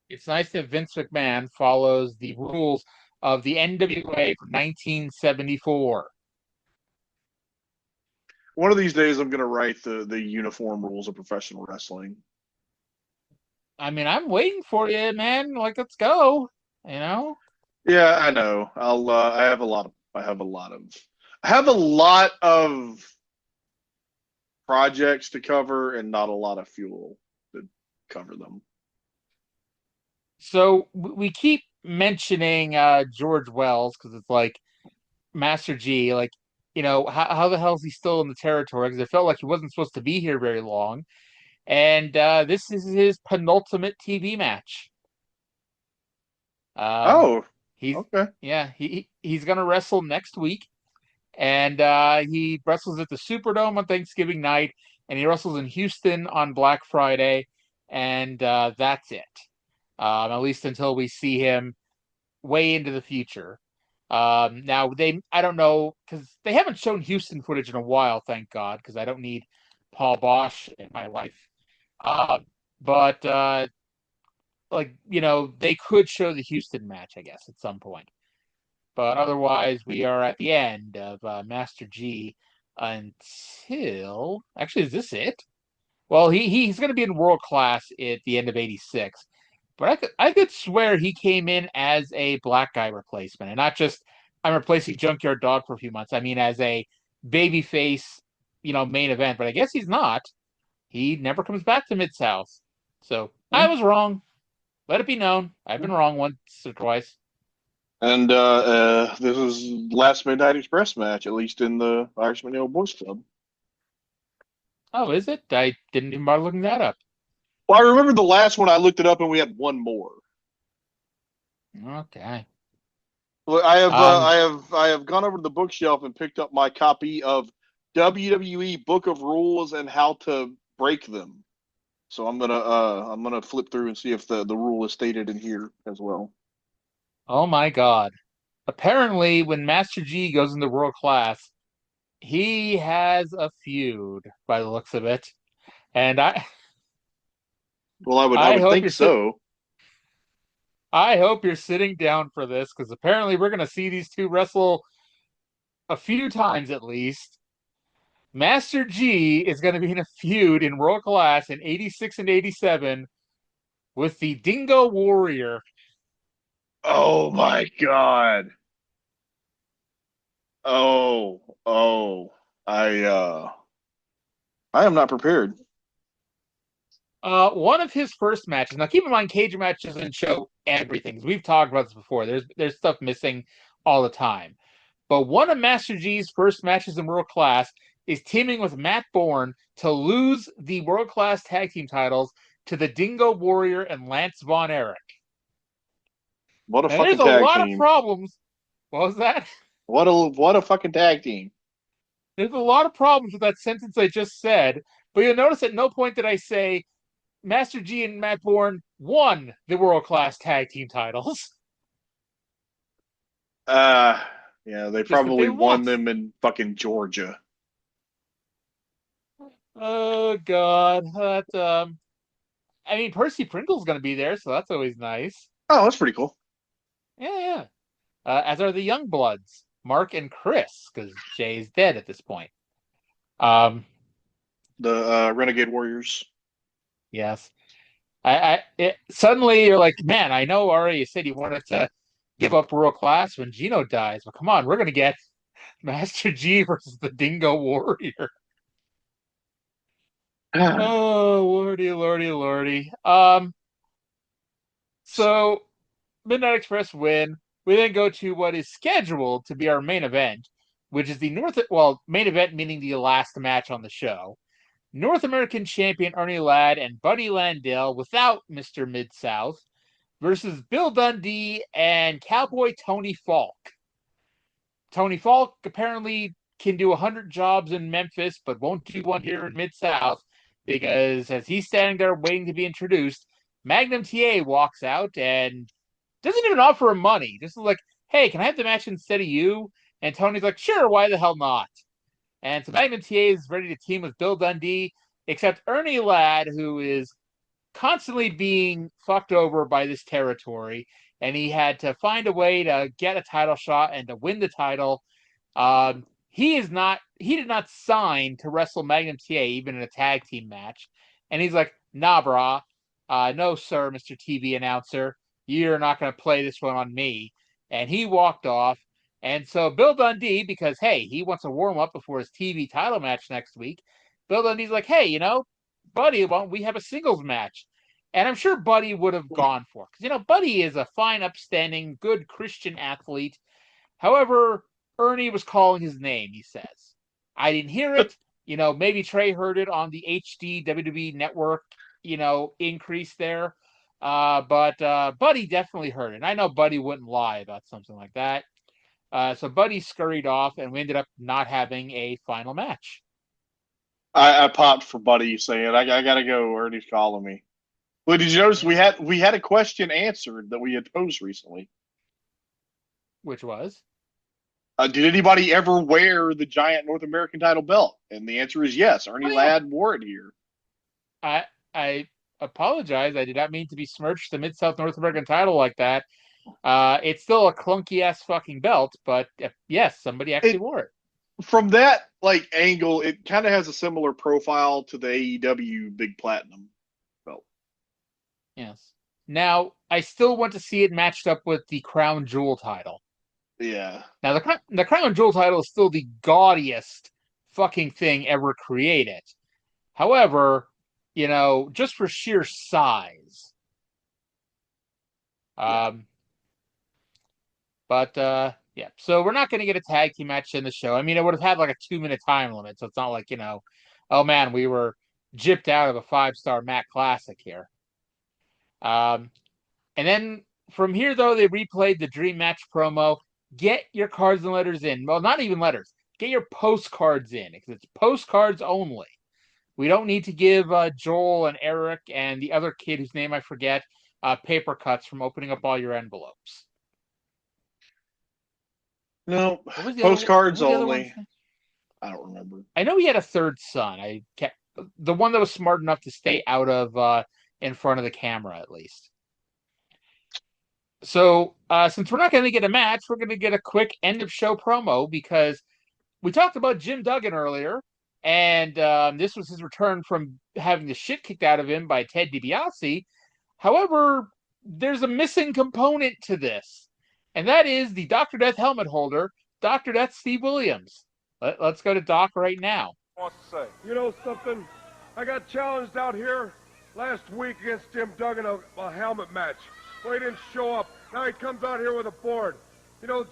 It's nice that Vince McMahon follows the rules of the NWA from 1974. One of these days, I'm going to write the uniform rules of professional wrestling. I mean, I'm waiting for you, man. Like, let's go. You know? Yeah, I know. I have a lot of projects to cover and not a lot of fuel to cover them. So we keep mentioning George Wells because it's like Master G, like, you know, how the hell is he still in the territory? Because it felt like he wasn't supposed to be here very long. And this is his penultimate TV match. Okay. Yeah, he's gonna wrestle next week, and he wrestles at the Superdome on Thanksgiving night, and he wrestles in Houston on Black Friday, and that's it. At least until we see him way into the future. Now I don't know, because they haven't shown Houston footage in a while, thank God, because I don't need Paul Bosch in my life. But like, you know, they could show the Houston match, I guess, at some point. But otherwise, we are at the end of Master G until... Actually, is this it? Well, he's going to be in World Class at the end of 86. But I could swear he came in as a black guy replacement. And not just, I'm replacing Junkyard Dog for a few months. I mean, as a babyface, you know, main event. But I guess he's not. He never comes back to Mid-South. So I was wrong. Let it be known. I've been wrong once or twice. And this is last Midnight Express match, at least in the Irishman Hill Boys Club. Oh, is it? I didn't even bother looking that up. Well, I remember the last one I looked it up and we had one more. Okay. Well, I have gone over to the bookshelf and picked up my copy of WWE Book of Rules and How to Break Them. So I'm gonna flip through and see if the rule is stated in here as well. Oh my God! Apparently, when Master G goes into World Class, he has a feud by the looks of it, and I would think so. I hope you're sitting down for this, because apparently we're gonna see these two wrestle a few times at least. Master G is going to be in a feud in World Class in 86 and 87 with the Dingo Warrior. Oh my God. I am not prepared. One of his first matches. Now, keep in mind, Cage Match doesn't show everything. We've talked about this before. There's stuff missing all the time. But one of Master G's first matches in World Class is teaming with Matt Bourne to lose the World Class Tag Team titles to the Dingo Warrior and Lance Von Erich. What a now, fucking tag team. There's a lot of problems. What was that? What a fucking tag team. There's a lot of problems with that sentence I just said, but you'll notice at no point did I say Master G and Matt Bourne won the World Class Tag Team titles. Yeah, they probably won them in fucking Georgia. Oh God, that I mean, Percy Pringle's going to be there, so that's always nice. Oh, that's pretty cool. Yeah. As are the Young Bloods, Mark and Chris, because Jay's dead at this point. The Renegade Warriors. Yes. Suddenly you're like, man, I know Arya said you wanted to give up World Class when Gino dies, but come on, we're going to get Master G versus the Dingo Warrior. Oh, lordy. So Midnight Express win. We then go to what is scheduled to be our main event, which is the main event meaning the last match on the show. North American champion Ernie Ladd and Buddy Landell without Mr. Mid-South versus Bill Dundee and Cowboy Tony Falk. Tony Falk apparently can do 100 jobs in Memphis, but won't do one here in Mid-South because as he's standing there waiting to be introduced, Magnum TA walks out and doesn't even offer him money. Just like, hey, can I have the match instead of you? And Tony's like, sure, why the hell not? And so Magnum TA is ready to team with Bill Dundee, except Ernie Ladd, who is constantly being fucked over by this territory, and he had to find a way to get a title shot and to win the title. He did not sign to wrestle Magnum TA even in a tag team match. And he's like, nah, brah. No, sir, Mr. TV announcer. You're not going to play this one on me. And he walked off. And so Bill Dundee, because, hey, he wants to warm up before his TV title match next week, Bill Dundee's like, hey, Buddy, why don't we have a singles match? And I'm sure Buddy would have gone for it. Because, Buddy is a fine, upstanding, good Christian athlete. However, Ernie was calling his name, he says. I didn't hear it. Maybe Trey heard it on the HD WWE network, increase there. But Buddy definitely heard it. And I know Buddy wouldn't lie about something like that. So Buddy scurried off, and we ended up not having a final match. I popped for Buddy saying, I got to go. Ernie's calling me. Well, did you notice we had a question answered that we had posed recently? Which was? Did anybody ever wear the giant North American title belt? And the answer is yes. Ernie Ladd wore it here. I apologize. I did not mean to besmirch the Mid-South North American title like that. It's still a clunky-ass fucking belt, but yes, somebody actually wore it. From that angle, it kind of has a similar profile to the AEW Big Platinum belt. Yes. Now, I still want to see it matched up with the Crown Jewel title. Yeah. Now, the Crown Jewel title is still the gaudiest fucking thing ever created. However, just for sheer size. Yeah. So we're not going to get a tag team match in the show. I mean, it would have had like a 2-minute time limit, so it's not like, oh man, we were gypped out of a 5-star Mac Classic here. And then from here, though, they replayed the Dream Match promo. Get your cards and letters in. Well, not even letters. Get your postcards in, because it's postcards only. We don't need to give Joel and Eric and the other kid whose name I forget paper cuts from opening up all your envelopes. No, postcards only. I don't remember. I know he had a third son. The one that was smart enough to stay out of in front of the camera, at least. So, since we're not going to get a match, we're going to get a quick end-of-show promo, because we talked about Jim Duggan earlier, and this was his return from having the shit kicked out of him by Ted DiBiase. However, there's a missing component to this, and that is the Dr. Death helmet holder, Dr. Death Steve Williams. Let's go to Doc right now. Wants to say? You know something? I got challenged out here last week against Jim Duggan, a helmet match. Well, he didn't show up. Now he comes out here with a board.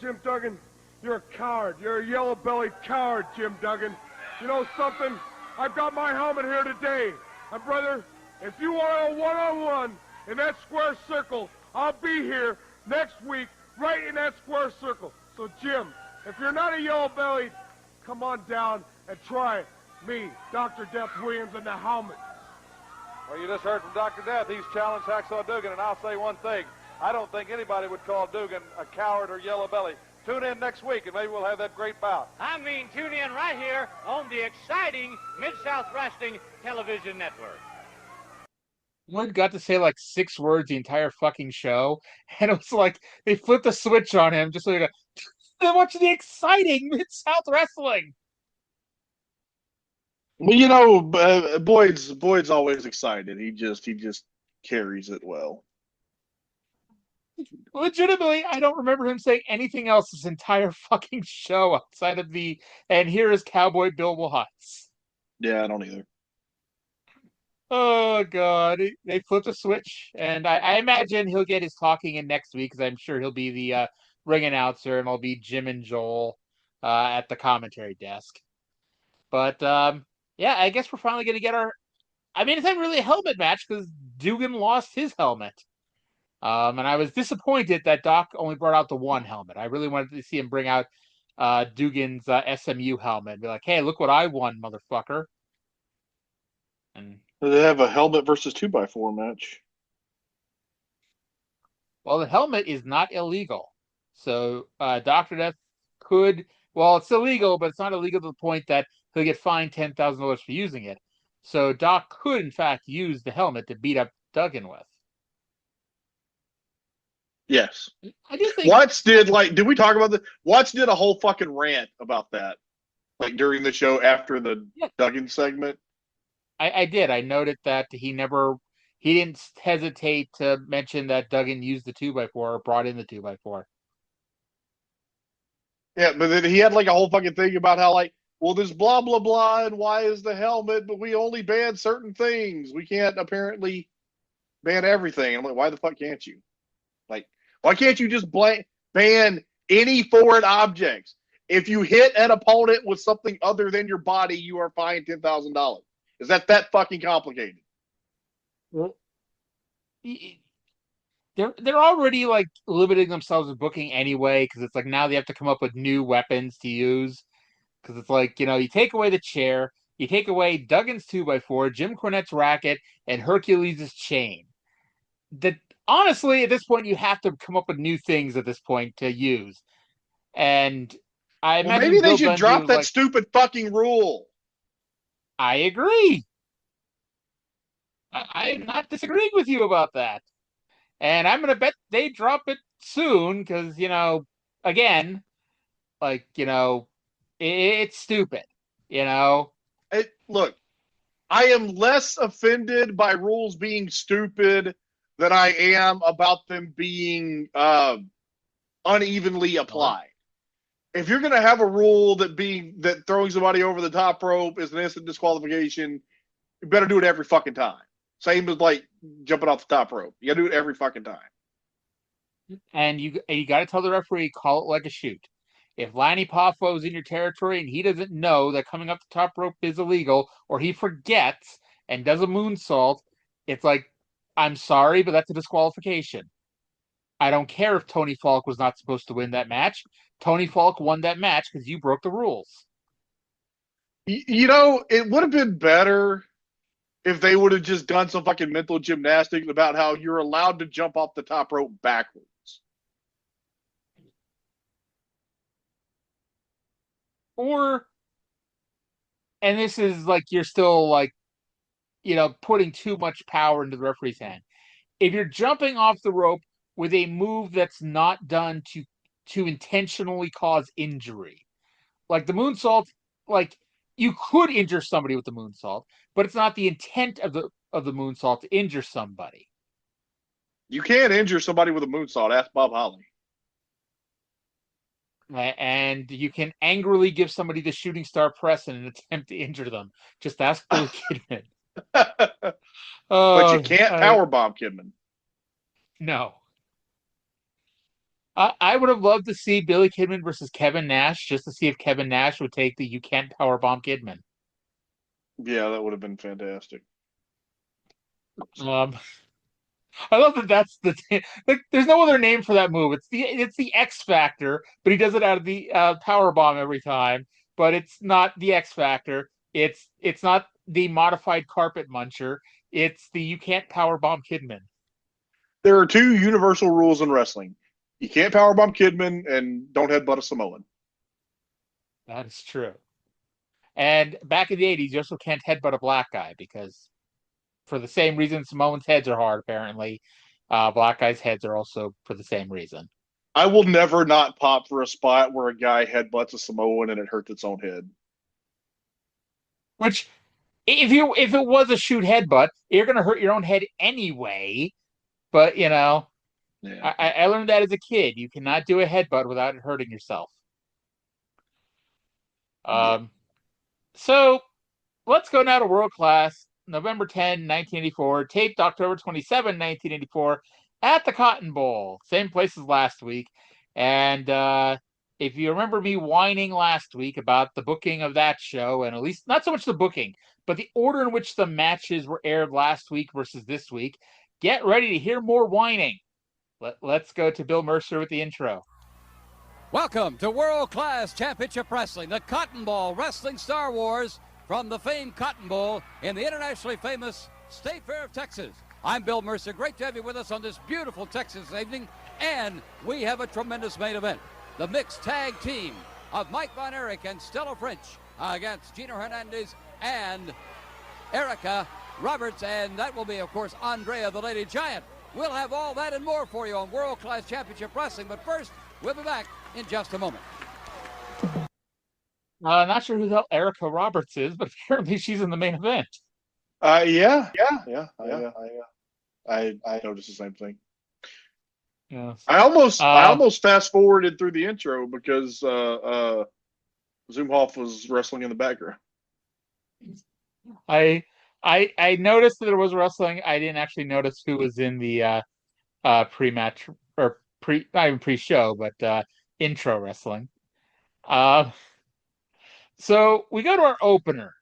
Jim Duggan, you're a coward. You're a yellow-bellied coward, Jim Duggan. You know something? I've got my helmet here today. And, brother, if you want a one-on-one in that square circle, I'll be here next week right in that square circle. So, Jim, if you're not a yellow-bellied, come on down and try me, Dr. Death Williams, in the helmet. Well, you just heard from Dr. Death. He's challenged Hacksaw Dugan, and I'll say one thing. I don't think anybody would call Dugan a coward or yellow belly. Tune in next week, and maybe we'll have that great bout. I mean, tune in right here on the exciting Mid-South Wrestling Television Network. One got to say like 6 words the entire fucking show, and it was like they flipped the switch on him just so they're watching the exciting Mid-South wrestling. Well, Boyd's always excited. He just carries it well. Legitimately, I don't remember him saying anything else this entire fucking show outside of and here is Cowboy Bill Watts. Yeah, I don't either. Oh god, they flipped a switch, and I imagine he'll get his talking in next week because I'm sure he'll be the ring announcer, and it'll be Jim and Joel at the commentary desk. But yeah, I guess we're finally gonna get our. I mean, it's not really a helmet match because Dugan lost his helmet, and I was disappointed that Doc only brought out the one helmet. I really wanted to see him bring out Dugan's SMU helmet and be like, "Hey, look what I won, motherfucker!" And they have a helmet versus 2x4 match. Well, the helmet is not illegal. So Dr. Death could, well, it's illegal, but it's not illegal to the point that he'll get fined $10,000 for using it. So Doc could, in fact, use the helmet to beat up Duggan with. Yes. I do think Watts did we talk about this? Watts did a whole fucking rant about that. Like during the show after the Duggan segment. I did. I noted that he didn't hesitate to mention that Duggan used the 2x4 or brought in the 2x4. Yeah, but then he had like a whole fucking thing about how well, there's blah, blah, blah, and why is the helmet, but we only ban certain things. We can't apparently ban everything. I'm like, why the fuck can't you? Like, why can't you just ban any foreign objects? If you hit an opponent with something other than your body, you are fined $10,000. Is that fucking complicated? Well, they're already like limiting themselves with booking anyway because it's like now they have to come up with new weapons to use because it's like you take away the chair, you take away Duggan's 2x4, Jim Cornette's racket, and Hercules' chain. That honestly, at this point, you have to come up with new things at this point to use, and I imagine maybe they should drop that stupid fucking rule. I agree. I'm not disagreeing with you about that. And I'm going to bet they drop it soon because, again, it's stupid, Look, I am less offended by rules being stupid than I am about them being unevenly applied. If you're going to have a rule that throwing somebody over the top rope is an instant disqualification, you better do it every fucking time. Same as like jumping off the top rope. You got to do it every fucking time. And you got to tell the referee, call it like a shoot. If Lanny Poffo's in your territory and he doesn't know that coming up the top rope is illegal, or he forgets and does a moonsault, it's like, I'm sorry, but that's a disqualification. I don't care if Tony Falk was not supposed to win that match. Tony Falk won that match because you broke the rules. It would have been better if they would have just done some fucking mental gymnastics about how you're allowed to jump off the top rope backwards. And this is like, you're still like, putting too much power into the referee's hand. If you're jumping off the rope with a move that's not done to intentionally cause injury, like the moonsault, like you could injure somebody with the moonsault, but it's not the intent of the moonsault to injure somebody. You can't injure somebody with a moonsault. Ask Bob Holly. And you can angrily give somebody the shooting star press in an attempt to injure them. Just ask Billy Kidman. But you can't powerbomb Kidman. No. I would have loved to see Billy Kidman versus Kevin Nash just to see if Kevin Nash would take the "you can't powerbomb Kidman." Yeah, that would have been fantastic. I love that that's the like. There's no other name for that move. It's the X Factor, but he does it out of the power bomb every time. But it's not the X Factor. It's not the modified carpet muncher. It's the "you can't power bomb Kidman." There are two universal rules in wrestling: you can't power bomb Kidman, and don't headbutt a Samoan. That is true. And back in the '80s, you also can't headbutt a black guy because for the same reason Samoans' heads are hard, apparently. Black guys' heads are also for the same reason. I will never not pop for a spot where a guy headbutts a Samoan and it hurts its own head. Which, if it was a shoot headbutt, you're going to hurt your own head anyway. But, Yeah. I learned that as a kid. You cannot do a headbutt without it hurting yourself. So let's go now to World Class, November 10, 1984, taped October 27, 1984, at the Cotton Bowl, same place as last week. And if you remember me whining last week about the booking of that show, and at least not so much the booking, but the order in which the matches were aired last week versus this week, get ready to hear more whining. Let's go to Bill Mercer with the intro. Welcome to World Class Championship Wrestling, the Cotton Bowl Wrestling Star Wars from the famed Cotton Bowl in the internationally famous State Fair of Texas. I'm Bill Mercer. Great to have you with us on this beautiful Texas evening. And we have a tremendous main event. The mixed tag team of Mike Von Erich and Stella French against Gino Hernandez and Erica Roberts. And that will be, of course, Andrea, the Lady Giant. We'll have all that and more for you on World Class Championship Wrestling. But first, we'll be back in just a moment. Not sure who the hell Erica Roberts is, but apparently she's in the main event. Yeah. I noticed the same thing. Yes. I almost fast forwarded through the intro because Zumhoff was wrestling in the background. I noticed that there was wrestling. I didn't actually notice who was in the pre-match or not even pre-show, but intro wrestling. So we go to our opener,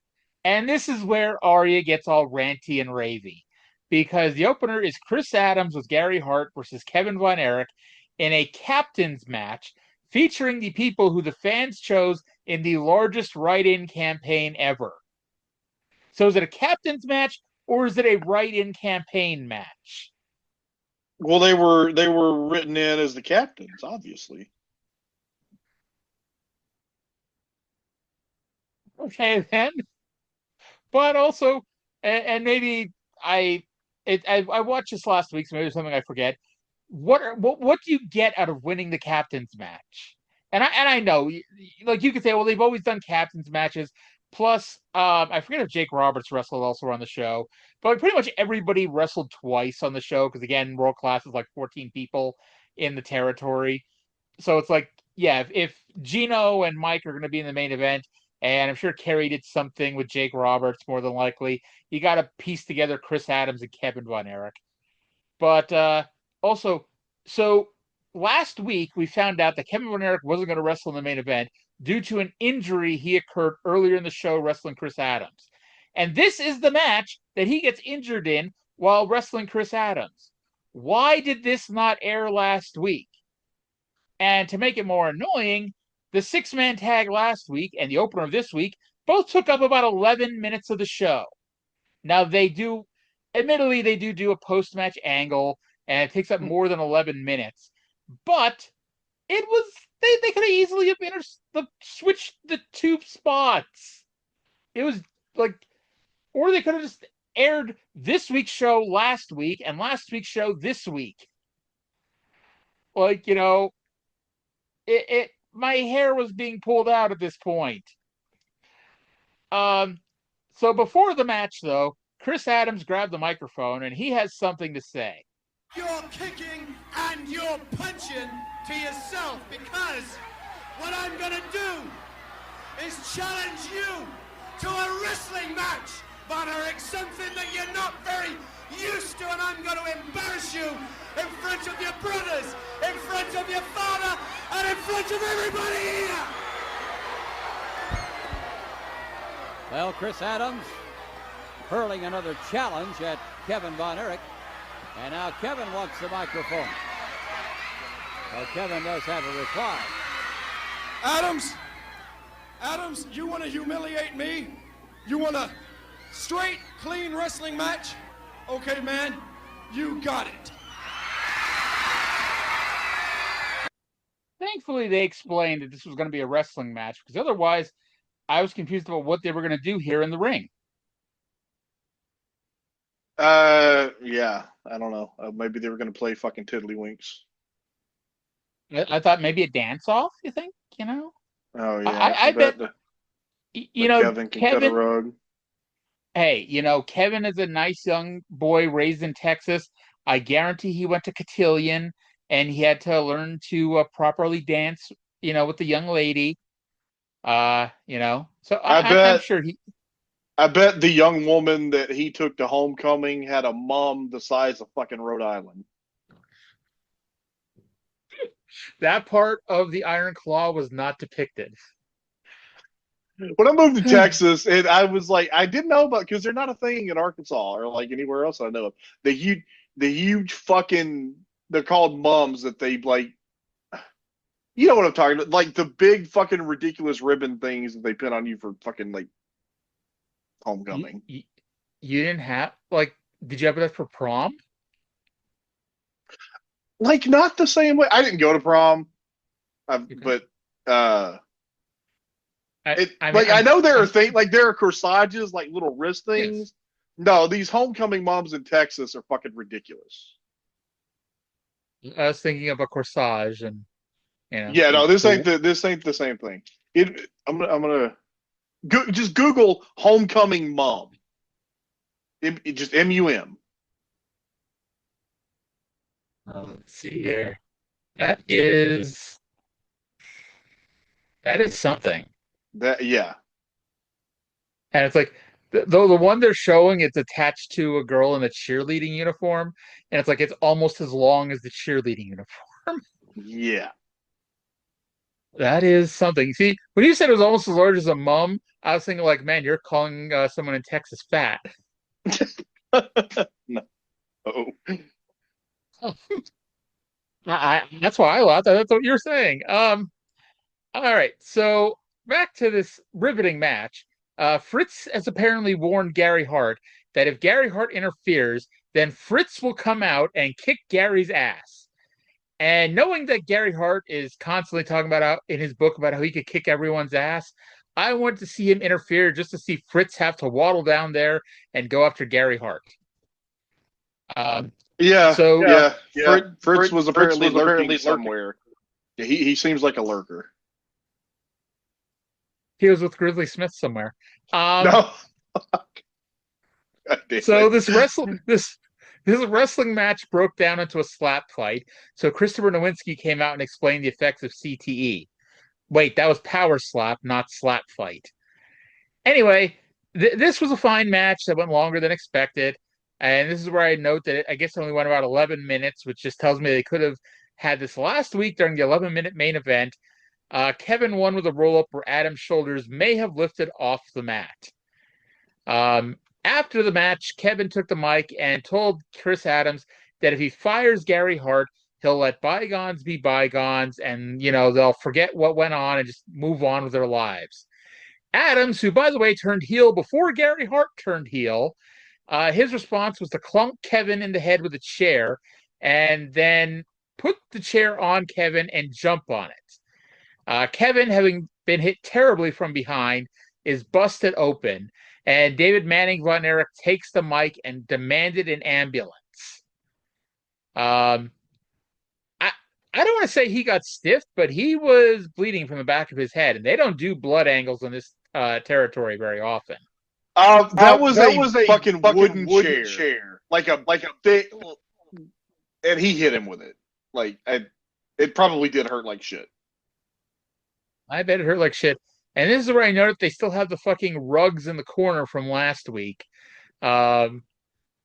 and this is where Arya gets all ranty and ravey, because the opener is Chris Adams with Gary Hart versus Kevin Von Erich in a captain's match featuring the people who the fans chose in the largest write-in campaign ever. So is it a captain's match or is it a write-in campaign match? Well, they were written in as the captains, obviously. Okay, then. But also, and maybe I watched this last week, so maybe there's something I forget. What do you get out of winning the captain's match? And I know, like, you could say, well, they've always done captain's matches. Plus, I forget if Jake Roberts wrestled also on the show, but pretty much everybody wrestled twice on the show because, again, World Class is like 14 people in the territory. So it's like, yeah, if Gino and Mike are going to be in the main event, and I'm sure Kerry did something with Jake Roberts, more than likely, you got to piece together Chris Adams and Kevin Von Erich. But also, so last week we found out that Kevin Von Erich wasn't going to wrestle in the main event due to an injury he occurred earlier in the show wrestling Chris Adams. And this is the match that he gets injured in while wrestling Chris Adams. Why did this not air last week? And to make it more annoying, the six-man tag last week and the opener of this week both took up about 11 minutes of the show. Now, admittedly, they do a post-match angle, and it takes up more than 11 minutes. But it was, they could have easily have switched the two spots. It was like, or they could have just aired this week's show last week and last week's show this week. Like, my hair was being pulled out at this point. So before the match, though, Chris Adams grabbed the microphone and he has something to say. You're kicking and you're punching to yourself, because what I'm gonna do is challenge you to a wrestling match, Von Erich, something that you're not very used to, and I'm going to embarrass you in front of your brothers, in front of your father, and in front of everybody here. Well, Chris Adams hurling another challenge at Kevin Von Erich, and now Kevin wants the microphone. Well, Kevin does have a reply. Adams, you want to humiliate me? You want a straight, clean wrestling match? Okay, man, you got it. Thankfully, they explained that this was going to be a wrestling match, because otherwise, I was confused about what they were going to do here in the ring. Yeah, I don't know. Maybe they were going to play fucking Tiddlywinks. I thought maybe a dance off. You think? You know? Oh yeah, I bet. The Kevin can cut a rug. Hey, Kevin is a nice young boy raised in Texas. I guarantee he went to cotillion and he had to learn to properly dance, with the young lady. So I'm sure he. I bet the young woman that he took to homecoming had a mom the size of fucking Rhode Island. That part of the Iron Claw was not depicted. When I moved to Texas, and I was like, I didn't know about, because they're not a thing in Arkansas or like anywhere else I know of. The huge fucking, they're called mums that they like. You know what I'm talking about? Like the big fucking ridiculous ribbon things that they pin on you for fucking like homecoming. You didn't have did you have that for prom? Like not the same way. I didn't go to prom, but I know there are things like there are corsages, like little wrist things. Yes. No, these homecoming moms in Texas are fucking ridiculous. I was thinking of a corsage, and yeah, no, this ain't the same thing. I'm gonna just Google homecoming mom. It just MUM. Let's see here. That is something. Yeah. And it's like the one they're showing, it's attached to a girl in a cheerleading uniform, and it's like it's almost as long as the cheerleading uniform. Yeah. That is something. See, when you said it was almost as large as a mum, I was thinking like, man, you're calling someone in Texas fat. No. Oh. That's why I laughed. That's what you're saying. All right. So back to this riveting match. Fritz has apparently warned Gary Hart that if Gary Hart interferes, then Fritz will come out and kick Gary's ass. And knowing that Gary Hart is constantly talking about in his book about how he could kick everyone's ass, I wanted to see him interfere just to see Fritz have to waddle down there and go after Gary Hart. Fritz was apparently lurking somewhere. Yeah, he seems like a lurker. He was with Grizzly Smith somewhere. No. So this wrestling match broke down into a slap fight. So Christopher Nowinski came out and explained the effects of CTE. Wait, that was power slap, not slap fight. Anyway, this was a fine match that went longer than expected. And this is where I note that I guess it only went about 11 minutes, which just tells me they could have had this last week during the 11-minute main event. Kevin won with a roll-up where Adam's shoulders may have lifted off the mat. After the match, Kevin took the mic and told Chris Adams that if he fires Gary Hart, he'll let bygones be bygones and, they'll forget what went on and just move on with their lives. Adams, who, by the way, turned heel before Gary Hart turned heel, his response was to clunk Kevin in the head with a chair and then put the chair on Kevin and jump on it. Kevin, having been hit terribly from behind, is busted open, and David Von Erich takes the mic and demanded an ambulance. I don't want to say he got stiffed, but he was bleeding from the back of his head, and they don't do blood angles in this territory very often. That was a fucking wooden chair. Like a big, and he hit him with it. It probably did hurt like shit. I bet it hurt like shit. And this is where I noticed they still have the fucking rugs in the corner from last week. But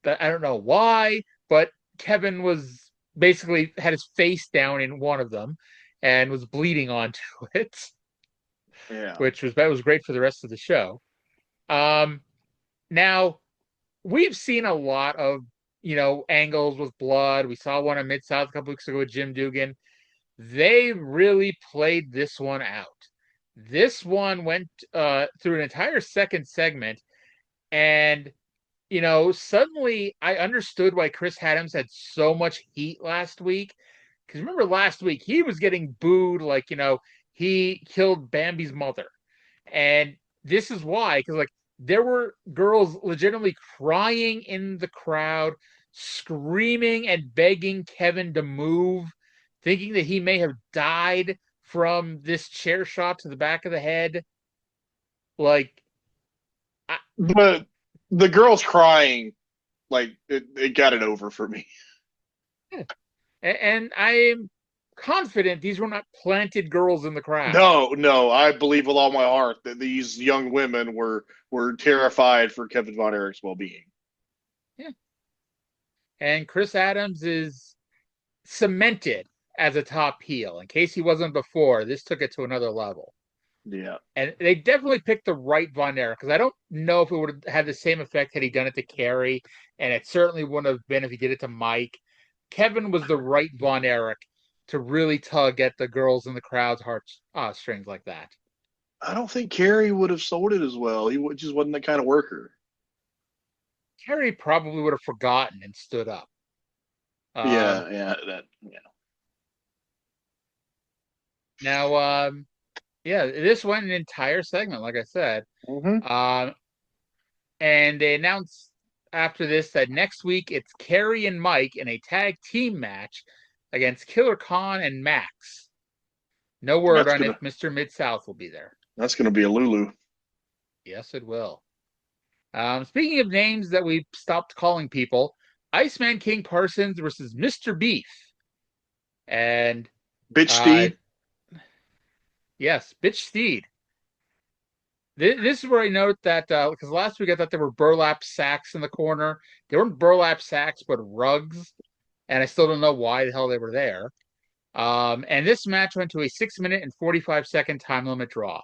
I don't know why, but Kevin was basically had his face down in one of them and was bleeding onto it. Yeah. That was great for the rest of the show. Now we've seen a lot of, angles with blood. We saw one in Mid-South a couple weeks ago with Jim Dugan. They really played this one out. This one went through an entire second segment, and suddenly I understood why Chris Adams had so much heat last week. Because remember last week he was getting booed like he killed Bambi's mother, and this is why. Because there were girls legitimately crying in the crowd, screaming and begging Kevin to move, thinking that he may have died from this chair shot to the back of the head. Like, but the girls crying, like it got it over for me. And I'm confident these were not planted girls in the crowd. No, I believe with all my heart that these young women were terrified for Kevin Von Erich's well-being. Yeah. And Chris Adams is cemented as a top heel. In case he wasn't before, this took it to another level. Yeah. And they definitely picked the right Von Erich, because I don't know if it would have had the same effect had he done it to Kerry, and it certainly wouldn't have been if he did it to Mike. Kevin was the right Von Erich to really tug at the girls in the crowd's heartstrings like that. I don't think Kerry would have sold it as well. He just wasn't that kind of worker. Kerry probably would have forgotten and stood up. Yeah. Now, this went an entire segment, like I said. Mm-hmm. And they announced after this that next week it's Kerry and Mike in a tag team match against Killer Khan and Max. No word on if Mr. Mid-South will be there. That's going to be a Lulu. Yes, it will. Speaking of names that we've stopped calling people, Iceman King Parsons versus Mr. Beef. And Bitch Steed. Yes, Bitch Steed. This is where I note that, because last week I thought there were burlap sacks in the corner. They weren't burlap sacks, but rugs. And I still don't know why the hell they were there. And this match went to a 6-minute and 45-second time limit draw.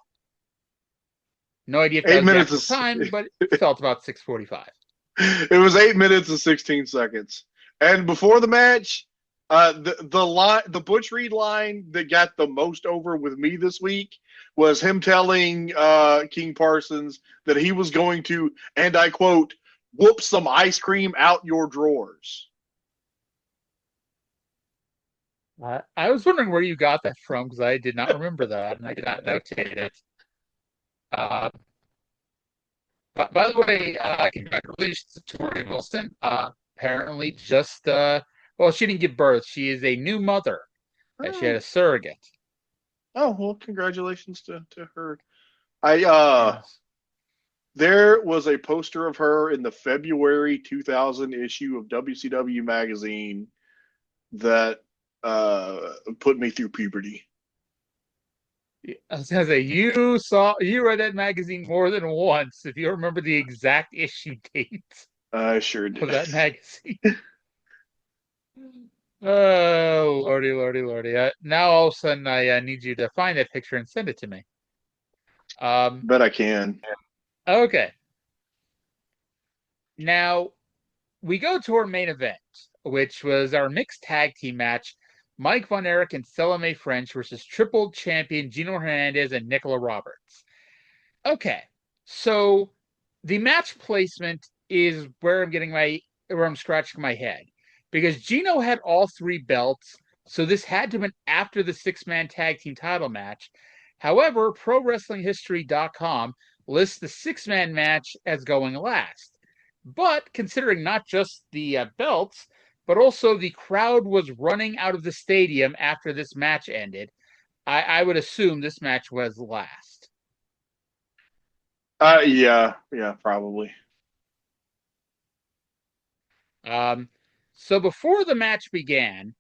No idea if that was the actual time, but it felt about 6:45. It was 8 minutes and 16 seconds. And before the match, the Butch Reed line that got the most over with me this week was him telling King Parsons that he was going to, and I quote, whoop some ice cream out your drawers. I was wondering where you got that from, because I did not remember that, and I did not notate it. But by the way, congratulations to Torrie Wilson. Apparently just, she didn't give birth. She is a new mother. She had a surrogate. Oh, well, congratulations to her. There was a poster of her in the February 2000 issue of WCW magazine that put me through puberty. I was gonna say you read that magazine more than once. If you remember the exact issue date, I sure did. Of that magazine. Oh, lordy! Now all of a sudden, I need you to find that picture and send it to me. Bet I can. Okay. Now we go to our main event, which was our mixed tag team match. Mike Von Erich and Stella Mae French versus triple champion Gino Hernandez and Nicola Roberts. Okay, so the match placement is where I'm scratching my head, because Gino had all 3 belts, so this had to have been after the 6-man tag team title match. However, ProWrestlingHistory.com lists the 6-man match as going last. But considering not just the belts, but also the crowd was running out of the stadium after this match ended, I would assume this match was last. Yeah, probably. So before the match began,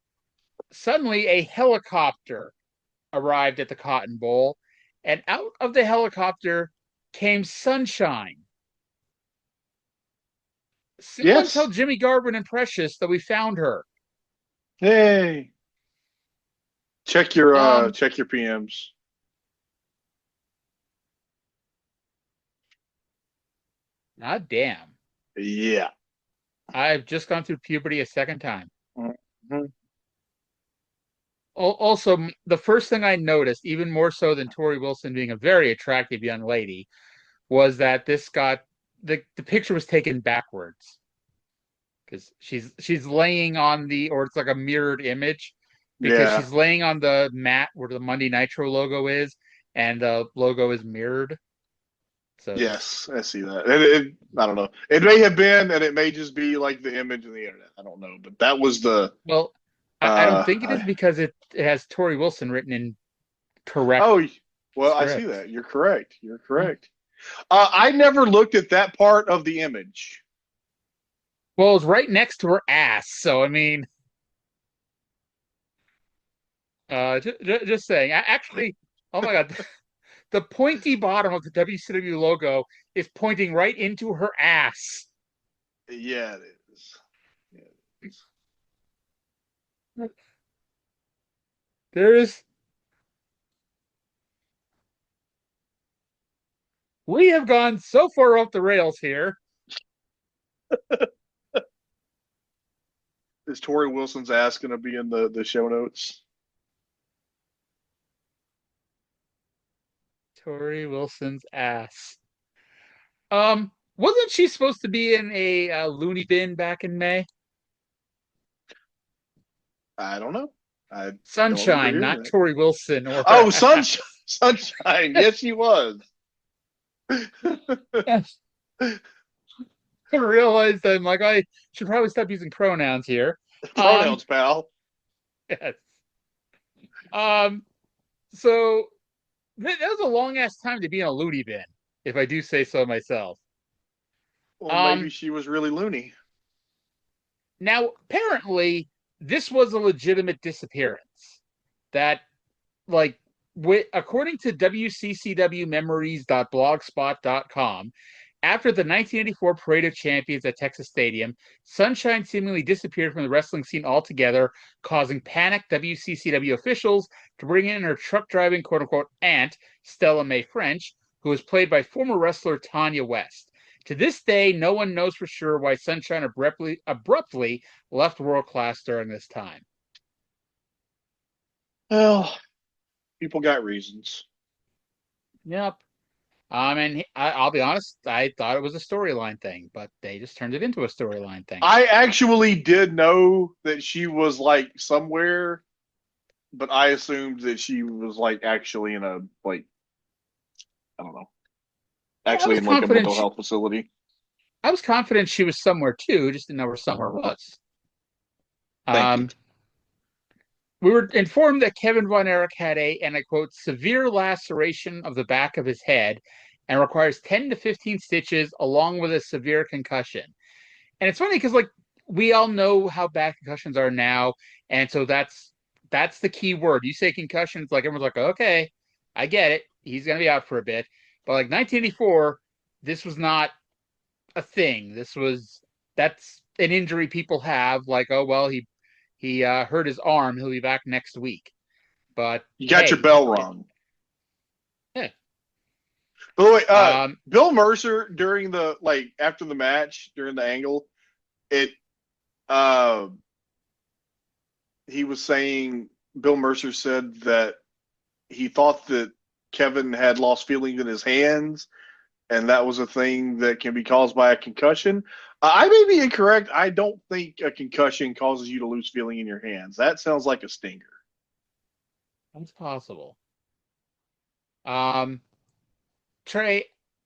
suddenly a helicopter arrived at the Cotton Bowl, and out of the helicopter came Sunshine. Someone tell Jimmy Garvin and Precious that we found her. Hey. Check your PMs. God damn. Yeah. I've just gone through puberty a second time. Mm-hmm. Also, the first thing I noticed, even more so than Torrie Wilson being a very attractive young lady, was that this got the picture was taken backwards, because she's laying on or it's like a mirrored image, because she's laying on the mat where the Monday Nitro logo is, and the logo is mirrored. So yes, I see that. I don't know. It may have been, and it may just be like the image of the internet. I don't know, but that was the. Well, I don't think it is because it has Torrie Wilson written in correct. Oh, well, script. I see that. You're correct. You're correct. I never looked at that part of the image. Well, it's right next to her ass, so I mean, just saying. Actually, oh my God, the pointy bottom of the WCW logo is pointing right into her ass. Yeah, it is. Yeah, it is. There's. We have gone so far off the rails here. Is Torrie Wilson's ass going to be in the show notes? Torrie Wilson's ass. Wasn't she supposed to be in a loony bin back in May? I don't know. Sunshine, not Torrie Wilson. Or Sunshine. Sunshine. Yes, she was. Yes. I realized I'm like, I should probably stop using pronouns here. Pronouns, pal. Yes. So that was a long ass time to be in a loony bin, if I do say so myself. Well, maybe she was really loony. Now, apparently, this was a legitimate disappearance. That, like, according to WCCWmemories.blogspot.com, after the 1984 Parade of Champions at Texas Stadium, Sunshine seemingly disappeared from the wrestling scene altogether, causing panicked WCCW officials to bring in her truck-driving quote-unquote aunt, Stella Mae French, who was played by former wrestler Tanya West. To this day, no one knows for sure why Sunshine abruptly left World Class during this time. Well, people got reasons. Yep. And I'll be honest, I thought it was a storyline thing, but they just turned it into a storyline thing. I actually did know that she was like somewhere, but I assumed that she was like actually in a I don't know, actually in like a mental health facility. I was confident she was somewhere too, just didn't know where somewhere was. Thank you. We were informed that Kevin Von Erich had and I quote, severe laceration of the back of his head and requires 10 to 15 stitches along with a severe concussion. And it's funny because, like, we all know how bad concussions are now. And so that's the key word. You say concussion, it's like everyone's like, okay, I get it. He's going to be out for a bit. But like 1984, this was not a thing. That's an injury people have. Like, oh, well, he hurt his arm. He'll be back next week. But you got your bell rung. Yeah. By the way, Bill Mercer during after the match during the angle, he was saying Bill Mercer said that he thought that Kevin had lost feeling in his hands, and that was a thing that can be caused by a concussion. I may be incorrect. I don't think a concussion causes you to lose feeling in your hands. That sounds like a stinger. That's possible. Trae,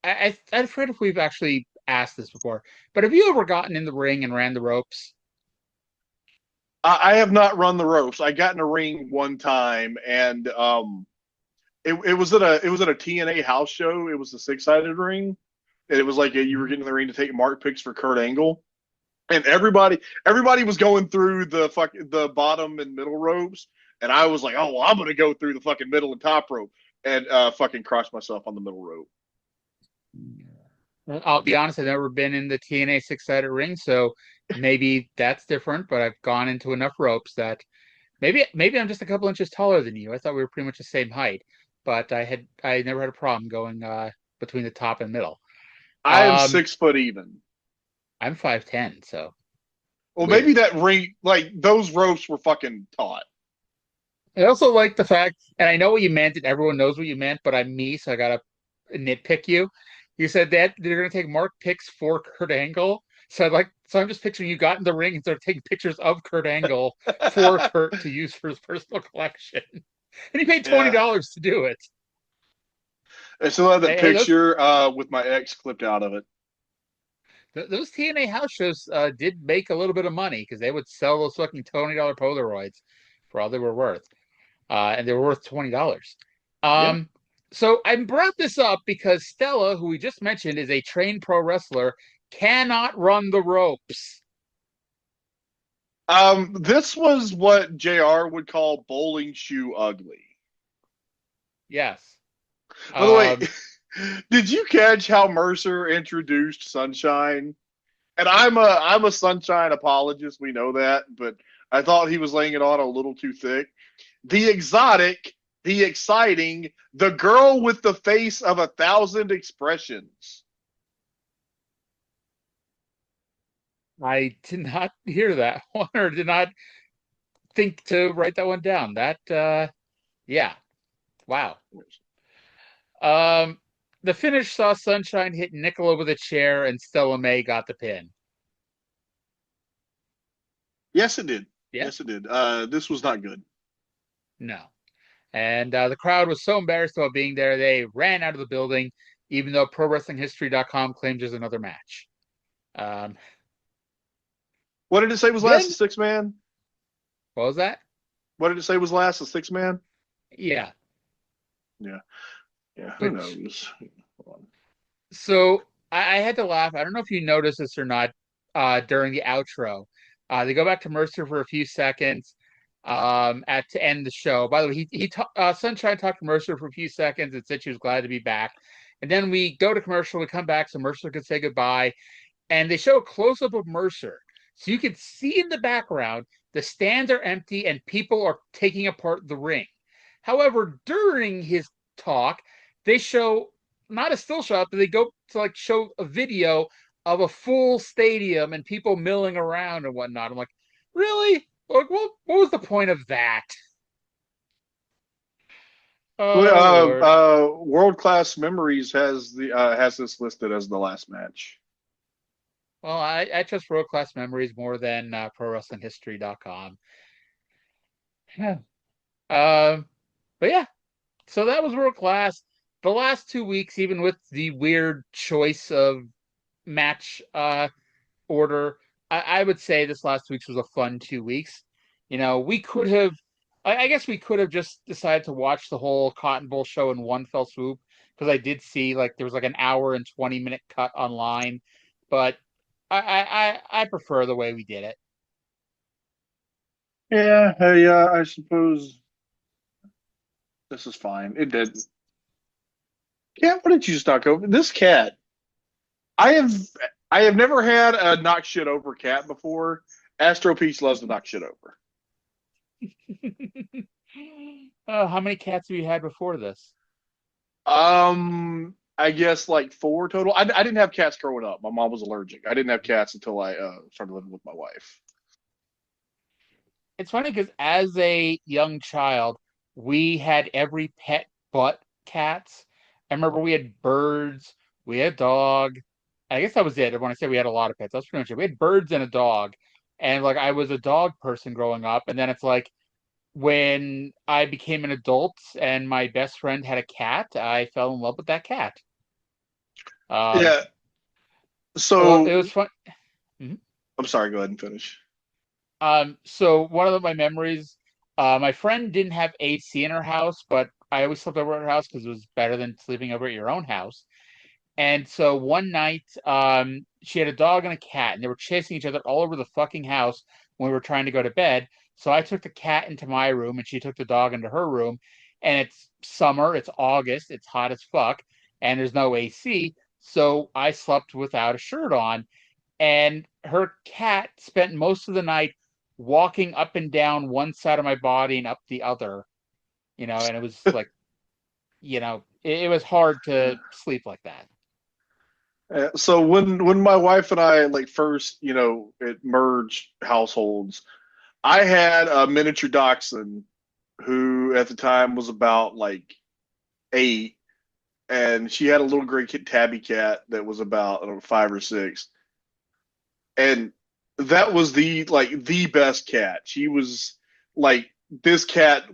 I'm afraid if we've actually asked this before, but have you ever gotten in the ring and ran the ropes? I have not run the ropes. I got in a ring one time, and it was at a TNA house show. It was a 6-sided ring. And it was like you were getting in the ring to take mark picks for Kurt Angle, and everybody was going through the bottom and middle ropes, and I was like, oh, well, I'm gonna go through the fucking middle and top rope, and fucking crushed myself on the middle rope. I'll be honest, I've never been in the TNA 6-sided ring, so maybe that's different. But I've gone into enough ropes that maybe I'm just a couple inches taller than you. I thought we were pretty much the same height, but I never had a problem going between the top and middle. I am 6 foot even. I'm 5'10", so. Well, maybe that ring, like those ropes were fucking taut. I also like the fact, and I know what you meant, and everyone knows what you meant, but I'm me, so I gotta nitpick you. You said that they're gonna take mark picks for Kurt Angle, so I'm just picturing you got in the ring and started taking pictures of Kurt Angle for Kurt to use for his personal collection, and he paid $20 to do it. I still have that Hey, picture with my ex clipped out of it. those TNA house shows did make a little bit of money because they would sell those fucking $20 Polaroids for all they were worth, and they were worth $20. Yeah. So I brought this up because Stella, who we just mentioned, is a trained pro wrestler, cannot run the ropes. This was what JR would call bowling shoe ugly. Yes. By the way, did you catch how Mercer introduced Sunshine? And I'm a Sunshine apologist, we know that, but I thought he was laying it on a little too thick. The exotic, the exciting, the girl with the face of 1,000 expressions. I did not hear that one or did not think to write that one down. Yeah. Wow. The finish saw Sunshine hit Nicola with a chair and Stella Mae got the pin. Yes, it did. Yeah. Yes, it did. This was not good. No. And the crowd was so embarrassed about being there, they ran out of the building, even though ProWrestlingHistory.com claims there's another match. What did it say was last? A 6-man? What was that? What did it say was last? A 6-man? Yeah. Yeah. Yeah. Who knows? So I had to laugh. I don't know if you noticed this or not during the outro. They go back to Mercer for a few seconds to end the show. By the way, Sunshine talked to Mercer for a few seconds and said she was glad to be back. And then we go to commercial. We come back so Mercer could say goodbye. And they show a close-up of Mercer. So you can see in the background, the stands are empty and people are taking apart the ring. However, during his talk, they show not a still shot, but they go to show a video of a full stadium and people milling around and whatnot. I'm like, really? Like, what was the point of that? World Class Memories has this listed as the last match. Well, I trust World Class Memories more than ProWrestlingHistory.com. Yeah. But yeah, so that was World Class. The last 2 weeks, even with the weird choice of match order, I would say this last week's was a fun 2 weeks. We could have, I guess we could have just decided to watch the whole Cotton Bowl show in one fell swoop, because I did see there was an hour and 20-minute cut online, but I prefer the way we did it. Yeah, I suppose this is fine. It did. Cat, what did you just knock over? This cat. I have never had a knock shit over cat before. Astro Peach loves to knock shit over. How many cats have you had before this? I guess 4 total. I didn't have cats growing up. My mom was allergic. I didn't have cats until I started living with my wife. It's funny because as a young child, we had every pet but cats. I remember we had birds, we had a dog. I guess that was it. When I say we had a lot of pets, that's pretty much it. We had birds and a dog. And I was a dog person growing up. And then it's when I became an adult and my best friend had a cat, I fell in love with that cat. Yeah. So it was fun. Mm-hmm. I'm sorry. Go ahead and finish. So one of my memories, my friend didn't have AC in her house, but I always slept over at her house because it was better than sleeping over at your own house. And so one night, she had a dog and a cat, and they were chasing each other all over the fucking house when we were trying to go to bed. So I took the cat into my room, and she took the dog into her room. And it's summer, it's August, it's hot as fuck, and there's no AC. So I slept without a shirt on. And her cat spent most of the night walking up and down one side of my body and up the other. And it was it was hard to sleep like that. So when my wife and I first, it merged households, I had a miniature dachshund who at the time was about 8, and she had a little gray tabby cat that was about 5 or 6, and that was the best cat. She was this cat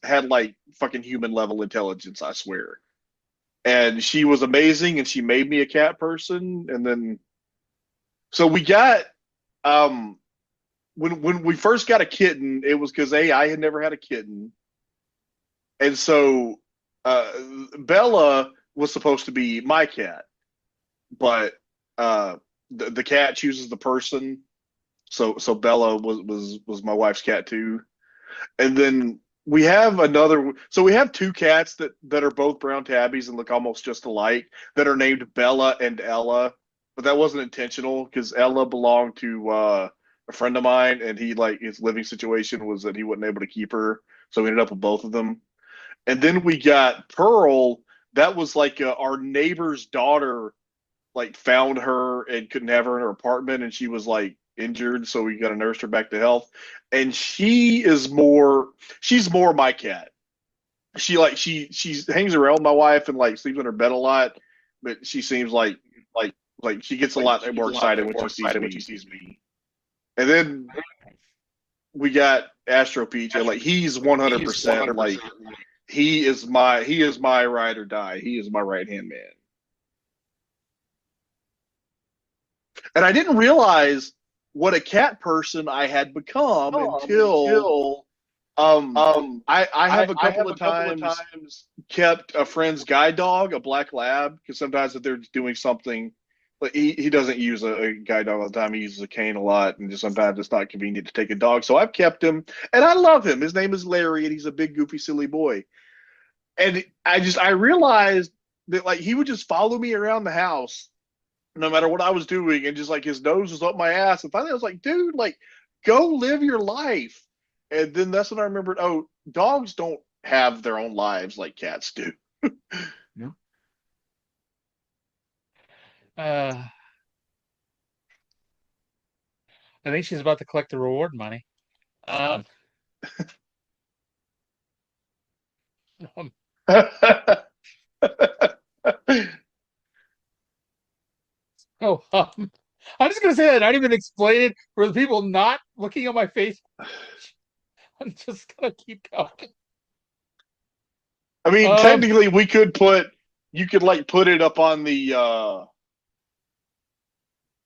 had fucking human level intelligence, I swear. and she was amazing, and she made me a cat person. And then, so we got when we first got a kitten, it was because I had never had a kitten, and so Bella was supposed to be my cat, but the cat chooses the person. So Bella was my wife's cat too. And then we have we have two cats that are both brown tabbies and look almost just alike, that are named Bella and Ella, but that wasn't intentional because Ella belonged to a friend of mine, and his living situation was that he wasn't able to keep her, so we ended up with both of them. And then we got Pearl. That was our neighbor's daughter found her and couldn't have her in her apartment, and she was injured, so we got to nurse her back to health. And she's more my cat. She hangs around with my wife and sleeps in her bed a lot, but she seems like she gets a lot more excited when she sees me. And then we got Astro Peach, and he's 100% he is my ride or die. He is my right hand man. And I didn't realize what a cat person I had become until I have a couple of times kept a friend's guide dog, a black lab, because sometimes if they're doing something, he doesn't use a guide dog all the time. He uses a cane a lot, and just sometimes it's not convenient to take a dog. So I've kept him, and I love him. His name is Larry, and he's a big, goofy, silly boy. And I realized that he would just follow me around the house no matter what I was doing, and just his nose was up my ass. And finally I was like, dude, go live your life. And then that's when I remembered, oh, dogs don't have their own lives like cats do. No. I think she's about to collect the reward money. I'm just gonna say that, not even explain it for the people not looking at my face. I'm just gonna keep going. I mean, technically, you could put it up on the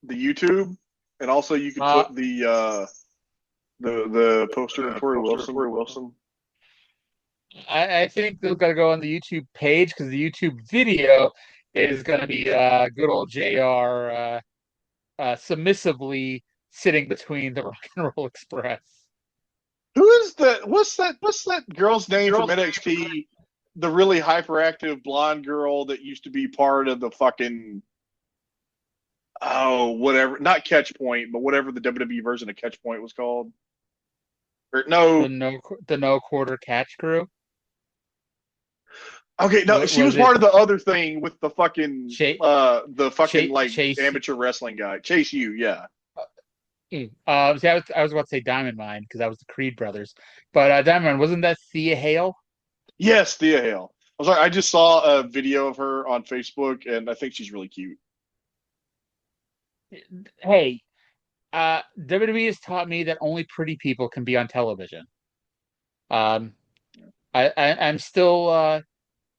YouTube, and also you could put the poster of Torrie Wilson. I think they've got to go on the YouTube page, because the YouTube video is going to be good old JR submissively sitting between the Rock and Roll Express. Who is what's that girl's name from NXT? The really hyperactive blonde girl that used to be part of the fucking whatever, not Catch Point, but whatever the WWE version of Catch Point was called. Or, the no quarter catch crew. Okay, no, she was part of the other thing with the fucking amateur wrestling guy, Chase U, yeah. I was about to say Diamond Mine, because that was the Creed brothers, but Diamond Mine, wasn't that Thea Hail? Yes, Thea Hail. I was like, I just saw a video of her on Facebook, and I think she's really cute. Hey, WWE has taught me that only pretty people can be on television. I'm still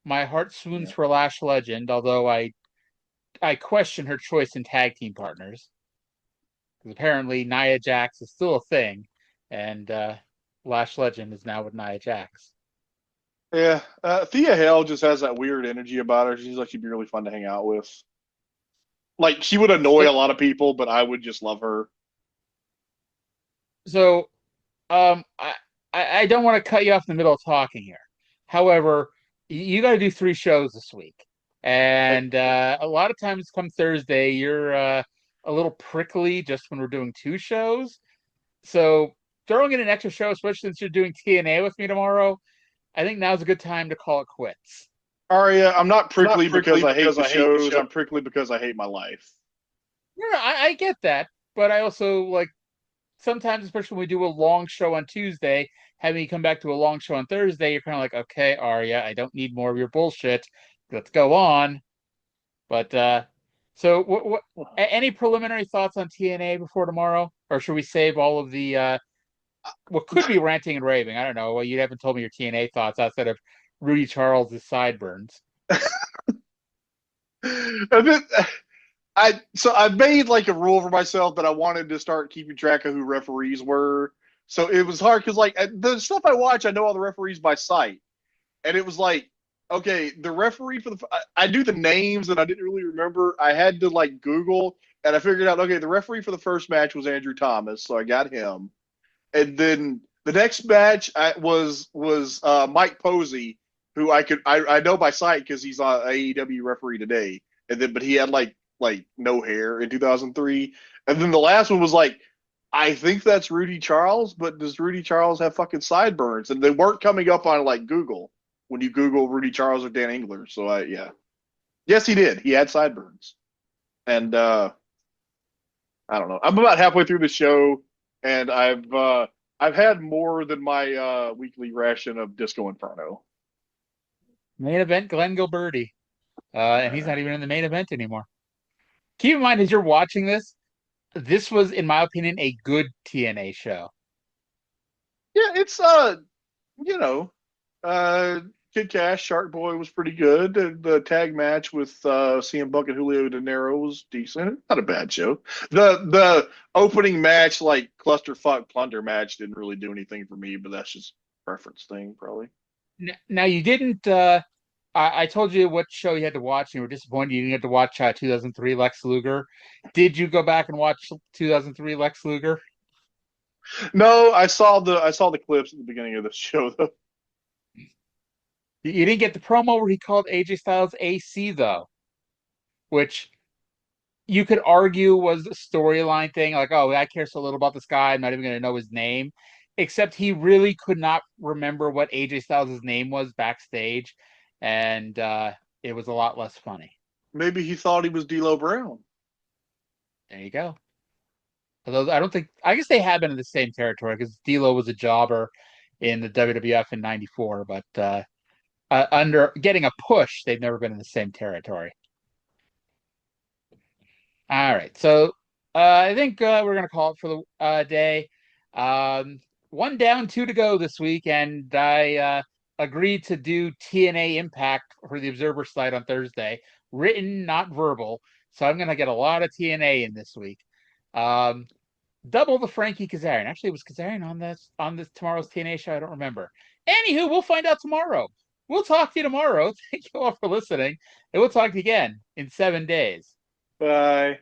my heart swoons for Lash Legend, although I question her choice in tag team partners, because apparently Nia Jax is still a thing, and Lash Legend is now with Nia Jax. Yeah, Thea Hail just has that weird energy about her. She's she'd be really fun to hang out with. She would annoy a lot of people, but I would just love her. So, I don't want to cut you off in the middle of talking here. However, you got to do 3 shows this week, and a lot of times come Thursday, you're a little prickly just when we're doing 2 shows. So throwing in an extra show, especially since you're doing TNA with me tomorrow, I think now's a good time to call it quits. Arya, I'm not prickly because I hate the shows. I'm prickly because I hate my life. Yeah, I get that, but I also sometimes, especially when we do a long show on Tuesday, having you come back to a long show on Thursday, you're kind of like, okay, Arya, I don't need more of your bullshit. Let's go on. But so, what? Any preliminary thoughts on TNA before tomorrow, or should we save all of the what could be ranting and raving? I don't know. Well, you haven't told me your TNA thoughts outside of Rudy Charles' sideburns. And then, I made like a rule for myself that I wanted to start keeping track of who referees were. So it was hard because like the stuff I watch, I know all the referees by sight, and it was like, okay, the referee for I knew the names and I didn't really remember. I had to like Google, and I figured out, okay, the referee for the first match was Andrew Thomas, so I got him. And then the next match was Mike Posey, who I know by sight because he's on AEW referee today. And then but he had like no hair in 2003. And then the last one was like, I think that's Rudy Charles, but does Rudy Charles have fucking sideburns? And they weren't coming up on like Google when you Google Rudy Charles or Dan Engler. So yeah. Yes, he did. He had sideburns. And I don't know. I'm about halfway through the show, and I've had more than my weekly ration of Disco Inferno. Main event, Glenn Gilberti. And he's not even in the main event anymore. Keep in mind, as you're watching this was, in my opinion, a good TNA show. Yeah, it's Kid Cash, Shark Boy was pretty good. The tag match with CM Punk and Julio De Niro was decent. Not a bad show. The opening match, like clusterfuck plunder match, didn't really do anything for me, but that's just a preference thing, probably. Now you didn't. I told you what show you had to watch, and you were disappointed you didn't get to watch 2003 Lex Luger. Did you go back and watch 2003 Lex Luger? No, I saw the clips at the beginning of the show though. You didn't get the promo where he called AJ Styles AC though, which you could argue was a storyline thing. Like, oh, I care so little about this guy, I'm not even going to know his name. Except he really could not remember what AJ Styles' name was backstage. And it was a lot less funny. Maybe he thought he was D'Lo Brown. There you go. Although I guess they have been in the same territory because D'Lo was a jobber in the WWF in '94, but under getting a push, they've never been in the same territory. All right, so I think we're gonna call it for the day. 1 down, 2 to go this week, and I agreed to do TNA Impact for the Observer site on Thursday, written, not verbal. So I'm going to get a lot of TNA in this week. Double the Frankie Kazarian. Actually, it was Kazarian on this tomorrow's TNA show. I don't remember. Anywho, we'll find out tomorrow. We'll talk to you tomorrow. Thank you all for listening, and we'll talk to you again in 7 days. Bye.